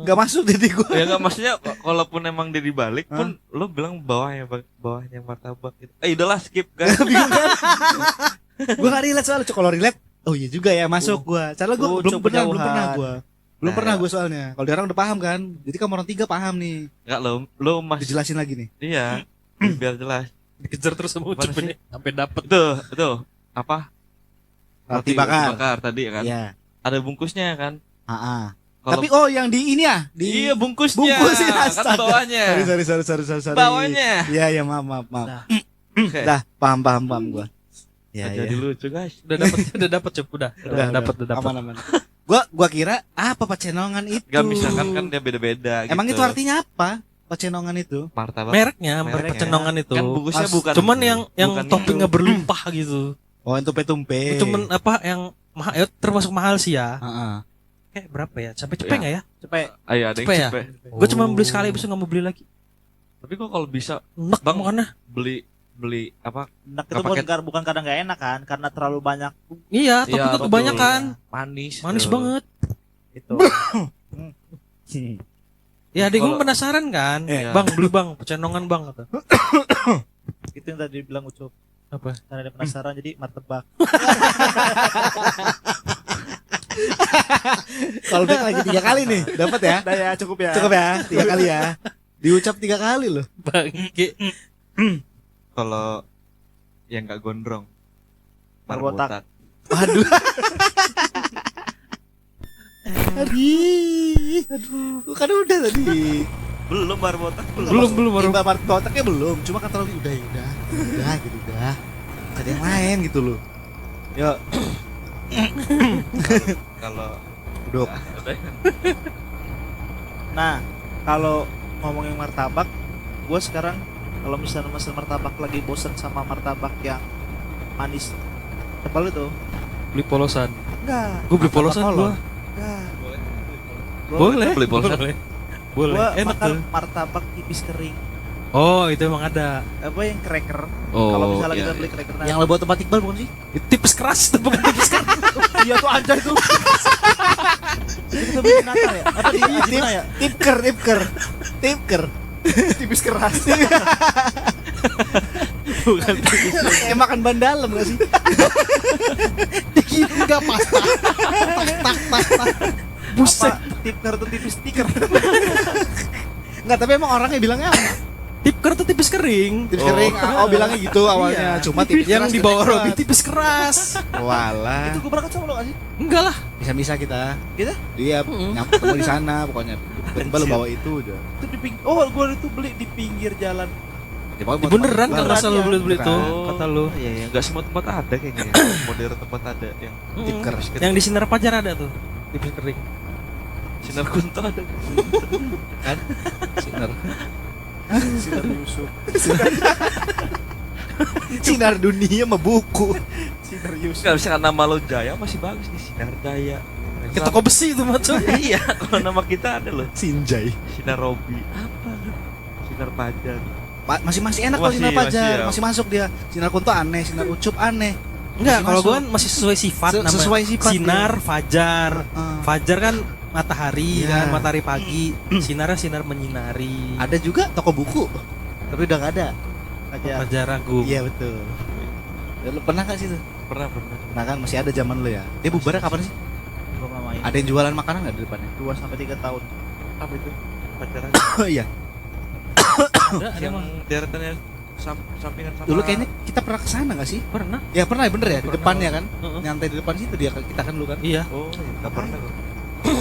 [SPEAKER 2] Nggak masuk di gue.
[SPEAKER 4] Ya enggak maksudnya kalaupun emang dia dibalik pun lu bilang bawahnya martabak gitu. Udahlah skip kan.
[SPEAKER 2] Bingung kan? Gue nggak relate soalnya. Kalau relate, oh iya juga ya masuk gue. Soalnya gue belum
[SPEAKER 1] coba
[SPEAKER 2] pernah
[SPEAKER 1] jauhan.
[SPEAKER 2] gue. Belum
[SPEAKER 4] Nah,
[SPEAKER 2] pernah
[SPEAKER 4] ya.
[SPEAKER 2] gue soalnya. Kalau dia orang udah paham kan. Jadi kamu orang tiga paham nih.
[SPEAKER 4] Enggak lo masih
[SPEAKER 2] Dijelasin lagi nih.
[SPEAKER 4] iya. Biar jelas.
[SPEAKER 3] Dikejar terus sama
[SPEAKER 4] Gimana
[SPEAKER 3] Ucup
[SPEAKER 4] sih?
[SPEAKER 3] ini sampai dapat.
[SPEAKER 4] Itu apa?
[SPEAKER 2] Roti bakar.
[SPEAKER 4] tadi ya kan.
[SPEAKER 2] Iya.
[SPEAKER 4] Ada bungkusnya kan.
[SPEAKER 2] Heeh.
[SPEAKER 4] Kalau
[SPEAKER 2] Tapi yang di ini ya, di
[SPEAKER 4] iya bungkusnya.
[SPEAKER 2] bungkusnya,
[SPEAKER 4] Kan
[SPEAKER 2] astaga.
[SPEAKER 4] bawahnya.
[SPEAKER 2] Sorry.
[SPEAKER 4] Bawahnya.
[SPEAKER 2] Iya, maaf.
[SPEAKER 1] Nah.
[SPEAKER 4] Oke.
[SPEAKER 2] Dah, paham gua. Ya,
[SPEAKER 4] Nggak jadi lucu guys.
[SPEAKER 3] Udah dapat Cup, udah dapat.
[SPEAKER 2] Aman. Gua kira apa pacenongan itu?
[SPEAKER 4] Gak misalkan kan dia beda-beda.
[SPEAKER 2] Emang
[SPEAKER 4] gitu.
[SPEAKER 2] itu artinya apa? Pacenongan itu?
[SPEAKER 4] Martabak.
[SPEAKER 3] Mereknya, merek
[SPEAKER 4] Mereknya.
[SPEAKER 3] pecenongan itu.
[SPEAKER 4] Kan bungkusnya bukan.
[SPEAKER 3] Cuman yang
[SPEAKER 4] bukan
[SPEAKER 3] toppingnya
[SPEAKER 4] itu.
[SPEAKER 3] berlimpah gitu.
[SPEAKER 2] Oh, yang tumpe-tumpe.
[SPEAKER 3] Cuman apa yang mahal, termasuk mahal sih ya.
[SPEAKER 2] Heeh.
[SPEAKER 3] Kayak berapa ya? Sampai cepet
[SPEAKER 4] Ya.
[SPEAKER 3] nggak ya?
[SPEAKER 1] Cepet.
[SPEAKER 4] Ayo ada yang
[SPEAKER 3] Cepet ya?
[SPEAKER 4] cepet.
[SPEAKER 3] Gue cuma beli sekali, besok nggak mau beli lagi.
[SPEAKER 4] Tapi kok kalau bisa
[SPEAKER 3] Enak
[SPEAKER 4] Bang.
[SPEAKER 3] makannya.
[SPEAKER 4] beli apa?
[SPEAKER 1] Enak itu
[SPEAKER 4] Nggak pakai-
[SPEAKER 1] bukan kadang nggak enak kan, karena terlalu banyak
[SPEAKER 3] Iya, tapi
[SPEAKER 4] Iya,
[SPEAKER 3] itu
[SPEAKER 4] betul.
[SPEAKER 3] kebanyakan.
[SPEAKER 4] Manis.
[SPEAKER 3] Manis banget.
[SPEAKER 1] itu.
[SPEAKER 3] Ya, adik gue
[SPEAKER 4] Kalau-
[SPEAKER 3] penasaran kan.
[SPEAKER 4] Iya.
[SPEAKER 3] Bang, beli bang, pecenongan bang kata.
[SPEAKER 1] Itu yang tadi bilang Ucup.
[SPEAKER 3] Apa?
[SPEAKER 1] Karena dia penasaran jadi martabak.
[SPEAKER 2] Kalau back lagi 3 kali nih, dapat ya?
[SPEAKER 1] Udah ya, cukup ya.
[SPEAKER 2] Cukup ya, 3 kali ya. Diucap 3 kali loh.
[SPEAKER 3] Bangke.
[SPEAKER 4] Kalau yang nggak gondrong.
[SPEAKER 1] Marbotak.
[SPEAKER 2] Aduh. Aduh, kan udah tadi.
[SPEAKER 4] Belum marbotak
[SPEAKER 3] Belum baru.
[SPEAKER 2] Tiba martabaknya belum, cuma kata Robi udah gitu udah. Ada yang lain gitu loh. Yuk,
[SPEAKER 4] Kalau
[SPEAKER 2] duduk.
[SPEAKER 4] udah.
[SPEAKER 1] Nah, kalau ngomongin martabak, gue sekarang kalau misalnya mesen martabak lagi bosen sama martabak yang manis tebal itu,
[SPEAKER 3] Beli polosan.
[SPEAKER 1] enggak.
[SPEAKER 3] Gue beli
[SPEAKER 2] Martabak
[SPEAKER 3] polosan
[SPEAKER 2] kolon.
[SPEAKER 3] gua.
[SPEAKER 1] Enggak.
[SPEAKER 3] Boleh.
[SPEAKER 4] Beli polosan.
[SPEAKER 3] Boleh.
[SPEAKER 1] Gue
[SPEAKER 3] Enak
[SPEAKER 1] makan
[SPEAKER 3] tuh.
[SPEAKER 1] martabak tipis kering.
[SPEAKER 3] Oh, itu emang ada.
[SPEAKER 1] Apa yang cracker?
[SPEAKER 4] Oh,
[SPEAKER 1] Kalau misalnya
[SPEAKER 4] iya,
[SPEAKER 1] kita
[SPEAKER 4] iya.
[SPEAKER 1] beli cracker, nah,
[SPEAKER 2] Yang lo buat tempat Iqbal bukan sih?
[SPEAKER 3] Itu tipis keras tuh, bukan tipis keras.
[SPEAKER 1] iya tuh anjay tuh. Itu kita bikin nakar ya? Apa di mana ya?
[SPEAKER 2] Tipker.
[SPEAKER 1] Tipis keras.
[SPEAKER 3] Bukan tipis.
[SPEAKER 2] Kayak makan ban dalam gak sih? Dikit enggak pasta. Tak.
[SPEAKER 3] Buset.
[SPEAKER 1] Apa tipker tuh tipis stiker?
[SPEAKER 2] Enggak, tapi emang orangnya bilangnya apa?
[SPEAKER 3] Tipker tuh tipis kering.
[SPEAKER 2] Tipis kering. Oh, bilangnya gitu awalnya.
[SPEAKER 3] Iya.
[SPEAKER 2] Cuma tipis
[SPEAKER 3] Yang
[SPEAKER 2] keras
[SPEAKER 3] di bawah
[SPEAKER 2] keras.
[SPEAKER 3] Robi tipis keras.
[SPEAKER 2] Walah.
[SPEAKER 1] Itu gue berangkat sama lo gak sih?
[SPEAKER 3] Enggak lah.
[SPEAKER 2] Bisa kita.
[SPEAKER 1] Gitu?
[SPEAKER 2] Dia nyampe ketemu di sana pokoknya. Tiba-tiba lo bawa itu aja.
[SPEAKER 1] Itu di pinggir. Oh, gue itu beli di pinggir jalan.
[SPEAKER 2] Ya, pokoknya
[SPEAKER 3] Di
[SPEAKER 2] mau
[SPEAKER 3] beneran
[SPEAKER 2] tempat
[SPEAKER 3] kan
[SPEAKER 2] Iqbal.
[SPEAKER 3] asal lu beli-beli
[SPEAKER 2] Bukan.
[SPEAKER 3] tuh, kata lu.
[SPEAKER 4] Iya, iya. Nggak semua tempat ada kayaknya. Ya. Modern tempat ada yang
[SPEAKER 2] Tipker.
[SPEAKER 3] Yang di Sinar Pajar ada tuh. Tipis kering.
[SPEAKER 4] Sinar Kunto ada.
[SPEAKER 2] Kan? Sinar.
[SPEAKER 1] Sinar Yusuf.
[SPEAKER 2] Sinar dunia mah buku.
[SPEAKER 1] Sinar Yusuf.
[SPEAKER 4] Nggak bisa kan nama lo Jaya masih bagus nih. Sinar Jaya.
[SPEAKER 3] Ke toko besi itu macam.
[SPEAKER 4] Iya, kalau nama kita ada loh.
[SPEAKER 2] Sinjai.
[SPEAKER 4] Sinar Robi. Apa? Sinar Pajar.
[SPEAKER 2] Masih enak kalau
[SPEAKER 4] Masih,
[SPEAKER 2] Sinar Pajar,
[SPEAKER 4] masih ya.
[SPEAKER 2] masih masuk dia. Sinar Kunto aneh, Sinar Ucup aneh.
[SPEAKER 3] Enggak,
[SPEAKER 2] Masih
[SPEAKER 3] kalau
[SPEAKER 2] masuk.
[SPEAKER 3] gua kan masih sesuai sifat namanya.
[SPEAKER 2] Sesuai sifat,
[SPEAKER 3] Sinar, fajar.
[SPEAKER 2] Heeh.
[SPEAKER 3] Fajar kan matahari
[SPEAKER 2] Iya.
[SPEAKER 3] kan, matahari pagi. Sinarnya sinar menyinari.
[SPEAKER 2] Ada juga toko buku, tapi udah gak ada.
[SPEAKER 1] Aja.
[SPEAKER 3] Fajar Agung.
[SPEAKER 2] Iya betul. Ya, lu pernah gak sih tuh?
[SPEAKER 4] Pernah.
[SPEAKER 2] Pernah kan, masih ada zaman lu ya. Dia bubarnya kapan sih?
[SPEAKER 1] Belum lamain.
[SPEAKER 2] Ada yang jualan makanan gak di depannya?
[SPEAKER 1] 2 sampai 3 tahun.
[SPEAKER 4] Apa itu? Pacaran.
[SPEAKER 2] Oh iya.
[SPEAKER 3] Ada
[SPEAKER 4] Yang
[SPEAKER 3] emang.
[SPEAKER 4] deretannya sampingan sama.
[SPEAKER 2] Dulu kayaknya kita pernah kesana gak sih?
[SPEAKER 3] Pernah.
[SPEAKER 2] Ya pernah, bener ya, di
[SPEAKER 3] Pernah.
[SPEAKER 2] depannya kan.
[SPEAKER 3] Heeh.
[SPEAKER 2] Nyantai di depan situ dia, kita kan dulu kan.
[SPEAKER 3] Iya.
[SPEAKER 4] Oh, nggak pernah gua.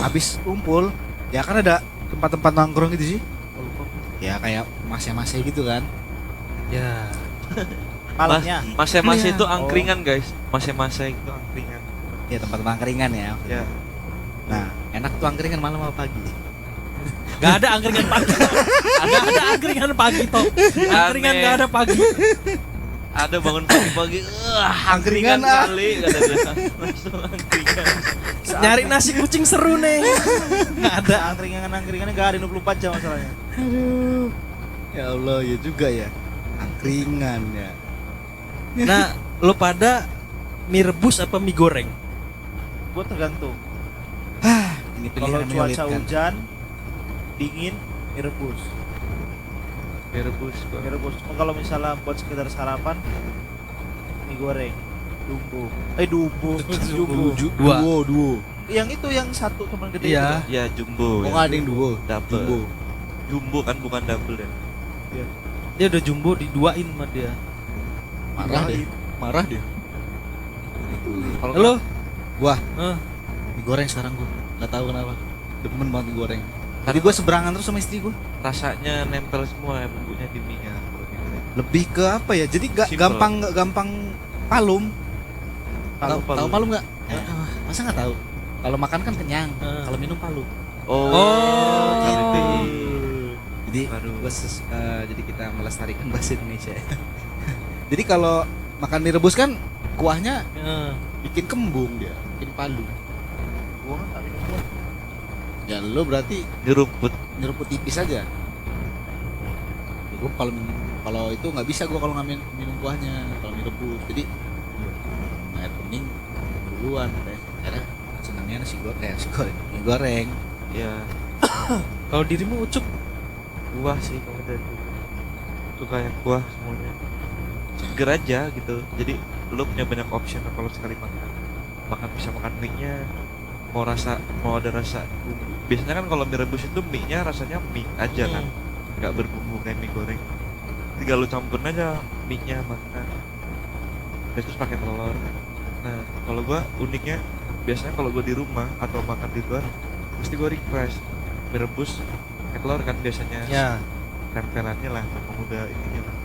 [SPEAKER 2] Habis kumpul, ya kan ada tempat-tempat nongkrong gitu sih.
[SPEAKER 4] Oh, lupa.
[SPEAKER 2] Ya kayak masnya-masnya gitu kan.
[SPEAKER 3] Ya.
[SPEAKER 1] Malamnya.
[SPEAKER 4] Masa-masa
[SPEAKER 2] Iya.
[SPEAKER 4] itu angkringan guys. Masa-masa itu angkringan.
[SPEAKER 2] Ya tempat-tempat angkringan ya.
[SPEAKER 4] Ya.
[SPEAKER 2] Nah, enak tuh angkringan malam apa pagi?
[SPEAKER 3] Gak ada angkringan pagi. Ada angkringan pagi toh. Angkringan
[SPEAKER 4] Aneh.
[SPEAKER 3] gak ada pagi.
[SPEAKER 4] Ada bangun pagi-pagi,
[SPEAKER 2] Angkringan,
[SPEAKER 4] angkringan kali kata dia. Langsung angkringan.
[SPEAKER 3] Nyari nasi kucing seru nih.
[SPEAKER 1] Nggak ada angkringan-angkringannya nggak ada 24 jam masalahnya.
[SPEAKER 2] Aduh. Ya Allah, ya juga ya. Angkringan ya.
[SPEAKER 3] Nah, lo pada mie rebus apa mie goreng?
[SPEAKER 1] Gue tergantung.
[SPEAKER 2] Ini
[SPEAKER 1] Kalau
[SPEAKER 2] pilihan yang
[SPEAKER 1] cuaca
[SPEAKER 2] menyulitkan.
[SPEAKER 1] hujan, dingin, mie rebus.
[SPEAKER 4] Mie rebus gua.
[SPEAKER 1] Mie rebus. Cuma kalau misalnya buat sekedar sarapan, mie goreng. Dumbo. Dumbo. Jumbo.
[SPEAKER 3] Dua.
[SPEAKER 2] Duo.
[SPEAKER 1] Yang itu yang satu teman gede
[SPEAKER 3] Iya.
[SPEAKER 1] itu.
[SPEAKER 4] Ya jumbo.
[SPEAKER 2] Oh,
[SPEAKER 4] ya.
[SPEAKER 2] nggak ada yang duo.
[SPEAKER 4] Double.
[SPEAKER 2] Jumbo.
[SPEAKER 4] Jumbo kan bukan double ya.
[SPEAKER 3] Dia udah jumbo diduain sama dia.
[SPEAKER 2] Marah dia.
[SPEAKER 4] Kalau
[SPEAKER 3] Halo?
[SPEAKER 2] Gua
[SPEAKER 3] Eh,
[SPEAKER 2] digoreng sekarang gua. Nggak tahu kenapa. Demen banget digoreng. Tadi gua seberangan terus sama istri gua.
[SPEAKER 4] rasanya nempel semua ya bumbunya di mie-nya.
[SPEAKER 2] Lebih ke apa ya? Jadi nggak
[SPEAKER 4] Simple.
[SPEAKER 2] gampang palum.
[SPEAKER 4] Palum.
[SPEAKER 2] Tahu palum nggak? Masa nggak tahu? Kalau makan kan kenyang.
[SPEAKER 3] Eh.
[SPEAKER 2] Kalau minum palum.
[SPEAKER 3] Oh,
[SPEAKER 2] gitu. Jadi
[SPEAKER 4] Baru.
[SPEAKER 2] jadi kita melestarikan bahasa Indonesia. Jadi kalau makan mie rebus kan kuahnya bikin kembung dia, bikin palu.
[SPEAKER 1] Gua kan tak minum buah.
[SPEAKER 2] Ya lo berarti
[SPEAKER 4] Nyeruput.
[SPEAKER 2] nyeruput tipis aja. Gue kalau itu nggak bisa gue kalau ngambil minum kuahnya kalau mie rebus. Jadi air bening duluan deh. Karena senangnya nasi goreng, mie goreng.
[SPEAKER 4] Ya,
[SPEAKER 3] kalau dirimu Ucup
[SPEAKER 4] buah sih kalau dari dulu. Suka yang buah semuanya. Seger aja gitu. Jadi lu punya banyak option kalau sekali makan bisa makan mie-nya, mau ada rasa bumbu. Biasanya kan kalau mie rebus itu mie-nya rasanya mie aja kan, nggak berbumbu kayak mie goreng. Tinggal lu campurin aja mie-nya makan, terus pakai telur. Nah kalau gua uniknya biasanya kalau gua di rumah atau makan di luar mesti gua request mie rebus pakai telur kan biasanya.
[SPEAKER 3] ya.
[SPEAKER 4] Tempelannya lah memang udah ininya lah.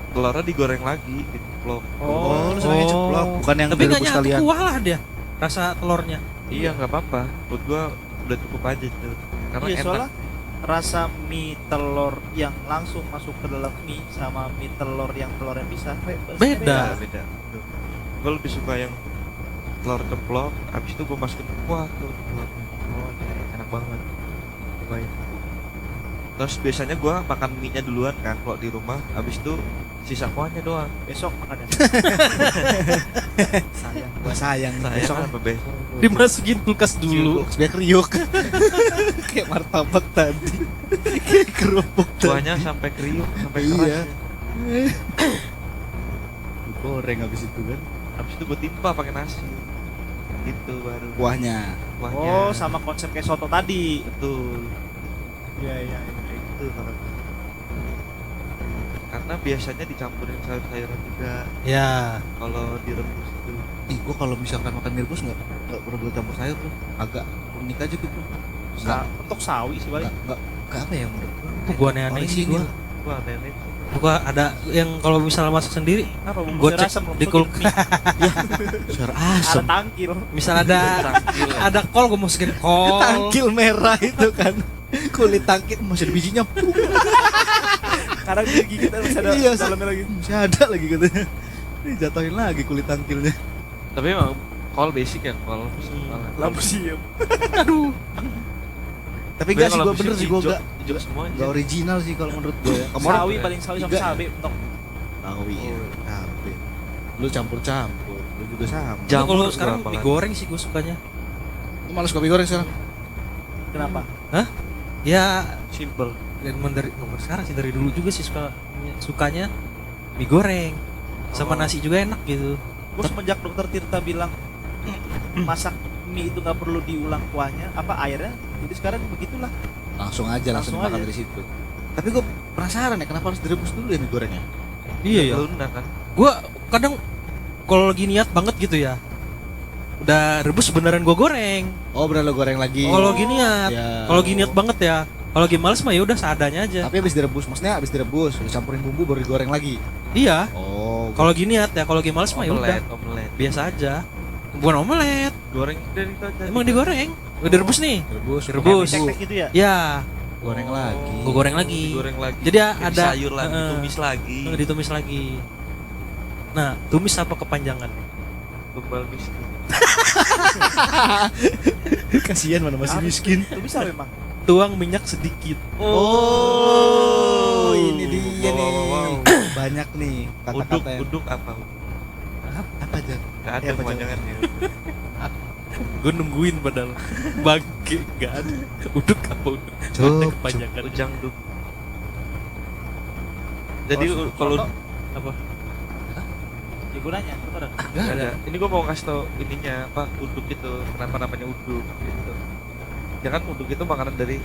[SPEAKER 4] Telurnya digoreng lagi, diceplok.
[SPEAKER 2] Oh, lu senangnya ceplok, bukan yang
[SPEAKER 3] Tapi nggak
[SPEAKER 2] direbus
[SPEAKER 3] nyatu
[SPEAKER 2] kalian.
[SPEAKER 3] kuah lah dia. Rasa telurnya.
[SPEAKER 4] Iya nggak apa-apa, buat gua udah cukup aja tuh. Karena
[SPEAKER 1] Iya,
[SPEAKER 4] enak.
[SPEAKER 1] soalnya rasa mie telur yang langsung masuk ke dalam mie sama mie telur yang telurnya pisah
[SPEAKER 3] Beda.
[SPEAKER 4] Beda. Gue lebih suka yang telur ceplok, abis itu gue masukin kuah tuh telurnya. Oh iya, enak banget. Cobain. Terus biasanya gue makan mie-nya duluan kan kalau di rumah, abis itu sisa kuahnya doang.
[SPEAKER 1] besok makannya. Sayang.
[SPEAKER 2] Gua sayang
[SPEAKER 4] Saya
[SPEAKER 2] besok
[SPEAKER 4] kan apa besok?
[SPEAKER 3] Dimasukin kulkas dulu.
[SPEAKER 2] biar kriuk. Kayak martabak tadi. Kayak kerupuk tadi.
[SPEAKER 4] Kuahnya sampai kriuk, sampai
[SPEAKER 2] Iya.
[SPEAKER 4] keras.
[SPEAKER 2] Goreng habis itu kan.
[SPEAKER 4] Abis itu gue timpa pakai nasi. Gitu baru.
[SPEAKER 2] Kuahnya.
[SPEAKER 4] Kuahnya.
[SPEAKER 1] Oh, sama konsep kayak soto tadi.
[SPEAKER 4] Betul.
[SPEAKER 1] Iya, iya, kayak gitu kalau
[SPEAKER 4] Karena biasanya dicampurin sayur-sayuran juga
[SPEAKER 3] Ya.
[SPEAKER 4] kalau direbus itu.
[SPEAKER 2] Ih, gua kalau misalkan makan mie rebus nggak perlu campur sayur tuh. Agak unik aja gitu.
[SPEAKER 1] untuk sawi sih paling.
[SPEAKER 2] Nggak apa ya menurut gua.
[SPEAKER 3] Gua aneh-aneh sih gua.
[SPEAKER 4] Wah, nenek.
[SPEAKER 3] Gua ada yang kalau misalnya masak sendiri,
[SPEAKER 1] Apa bumbu
[SPEAKER 3] gua cek
[SPEAKER 1] asam
[SPEAKER 3] di kulkas.
[SPEAKER 2] Suara
[SPEAKER 1] Ada
[SPEAKER 2] asem.
[SPEAKER 1] tangkil.
[SPEAKER 3] Misal ada
[SPEAKER 4] Tangkil.
[SPEAKER 3] ada kol gua masukin kol.
[SPEAKER 2] Tangkil merah itu kan. Kulit tangkil masih ada bijinya.
[SPEAKER 1] Kadang digigit masih ada
[SPEAKER 2] Iya,
[SPEAKER 1] dalamnya lagi.
[SPEAKER 2] Masih ada lagi katanya. Ini jatuhin lagi kulit tangkilnya.
[SPEAKER 4] Tapi emang kol basic ya, kol.
[SPEAKER 1] Lampu siap.
[SPEAKER 2] Tapi enggak sih gua bener sih gua enggak
[SPEAKER 4] hijau semua
[SPEAKER 2] enggak original sih kalau menurut gua ya.
[SPEAKER 1] Sawi paling sawi sama
[SPEAKER 2] Tiga.
[SPEAKER 1] cabe mentok.
[SPEAKER 2] Sawi ya. Cabe. Lu campur-campur. Lu juga sama.
[SPEAKER 3] Gua
[SPEAKER 4] Jamur
[SPEAKER 3] kalau
[SPEAKER 4] gua
[SPEAKER 3] sekarang
[SPEAKER 4] apalagi.
[SPEAKER 3] mie goreng sih gua sukanya.
[SPEAKER 2] Lu malas kopi goreng sekarang?
[SPEAKER 1] Kenapa?
[SPEAKER 3] Ya
[SPEAKER 4] Simple.
[SPEAKER 3] dari sekarang sih dari dulu juga sih sukanya mie goreng sama
[SPEAKER 4] Oh.
[SPEAKER 3] nasi juga enak gitu.
[SPEAKER 1] Gue semenjak dokter Tirta bilang masak mie itu nggak perlu diulang kuahnya apa airnya, jadi sekarang begitulah.
[SPEAKER 2] Langsung aja langsung
[SPEAKER 1] Langsung
[SPEAKER 2] makan
[SPEAKER 1] aja.
[SPEAKER 2] dari situ. Tapi gua penasaran ya kenapa harus direbus dulu ya mie gorengnya?
[SPEAKER 3] Iya ya.
[SPEAKER 4] Lunak kan.
[SPEAKER 3] Gua kadang kalau lagi niat banget gitu ya, udah rebus beneran gua goreng.
[SPEAKER 2] Oh, benar lo goreng lagi.
[SPEAKER 3] Kalau lagi niat,
[SPEAKER 2] Ya.
[SPEAKER 3] kalau lagi niat banget ya. Kalau lagi males mah ya udah seadanya aja.
[SPEAKER 2] Tapi habis direbus, maksudnya habis direbus, lu campurin bumbu baru digoreng lagi.
[SPEAKER 3] Iya.
[SPEAKER 2] Oh,
[SPEAKER 3] Kalau lagi niat ya, kalau lagi males mah ya udah
[SPEAKER 4] Omelet.
[SPEAKER 3] biasa aja. Bukan omelet,
[SPEAKER 4] Goreng dari itu aja.
[SPEAKER 3] emang digoreng. Udah direbus nih.
[SPEAKER 2] direbus,
[SPEAKER 3] Direbus.
[SPEAKER 1] Tek-tek gitu ya.
[SPEAKER 3] Ya,
[SPEAKER 2] goreng lagi.
[SPEAKER 3] gua goreng lagi.
[SPEAKER 4] Digoreng lagi.
[SPEAKER 3] Jadi
[SPEAKER 4] Jadi
[SPEAKER 3] ada
[SPEAKER 4] sayur lagi, ditumis lagi.
[SPEAKER 3] ditumis lagi. Nah, tumis apa kepanjangan?
[SPEAKER 4] Tumbal miskin.
[SPEAKER 2] Kasihan mana masih miskin.
[SPEAKER 1] Itu bisa memang.
[SPEAKER 3] Tuang minyak sedikit.
[SPEAKER 2] Oh, ini dia
[SPEAKER 4] Wow,
[SPEAKER 2] nih.
[SPEAKER 4] wow, wow.
[SPEAKER 2] Banyak nih
[SPEAKER 4] Uduk,
[SPEAKER 2] kata-kata yang
[SPEAKER 4] uduk apa?
[SPEAKER 2] apa aja?
[SPEAKER 4] Gak ada
[SPEAKER 2] Ya, apa
[SPEAKER 4] kepanjangannya.
[SPEAKER 3] Gue nungguin padahal bangke gak ada. Uduk apa uduk? Gak ada
[SPEAKER 2] Cup,
[SPEAKER 3] kepanjangan.
[SPEAKER 4] Ujang duk. Jadi
[SPEAKER 1] Oh,
[SPEAKER 4] kalau
[SPEAKER 1] soto.
[SPEAKER 3] Apa?
[SPEAKER 1] Ya gue nanya, betul ada.
[SPEAKER 4] nggak ada. Ini gua mau kasih tau ininya apa uduk itu. Kenapa namanya uduk gitu. Ya kan uduk itu makanan dari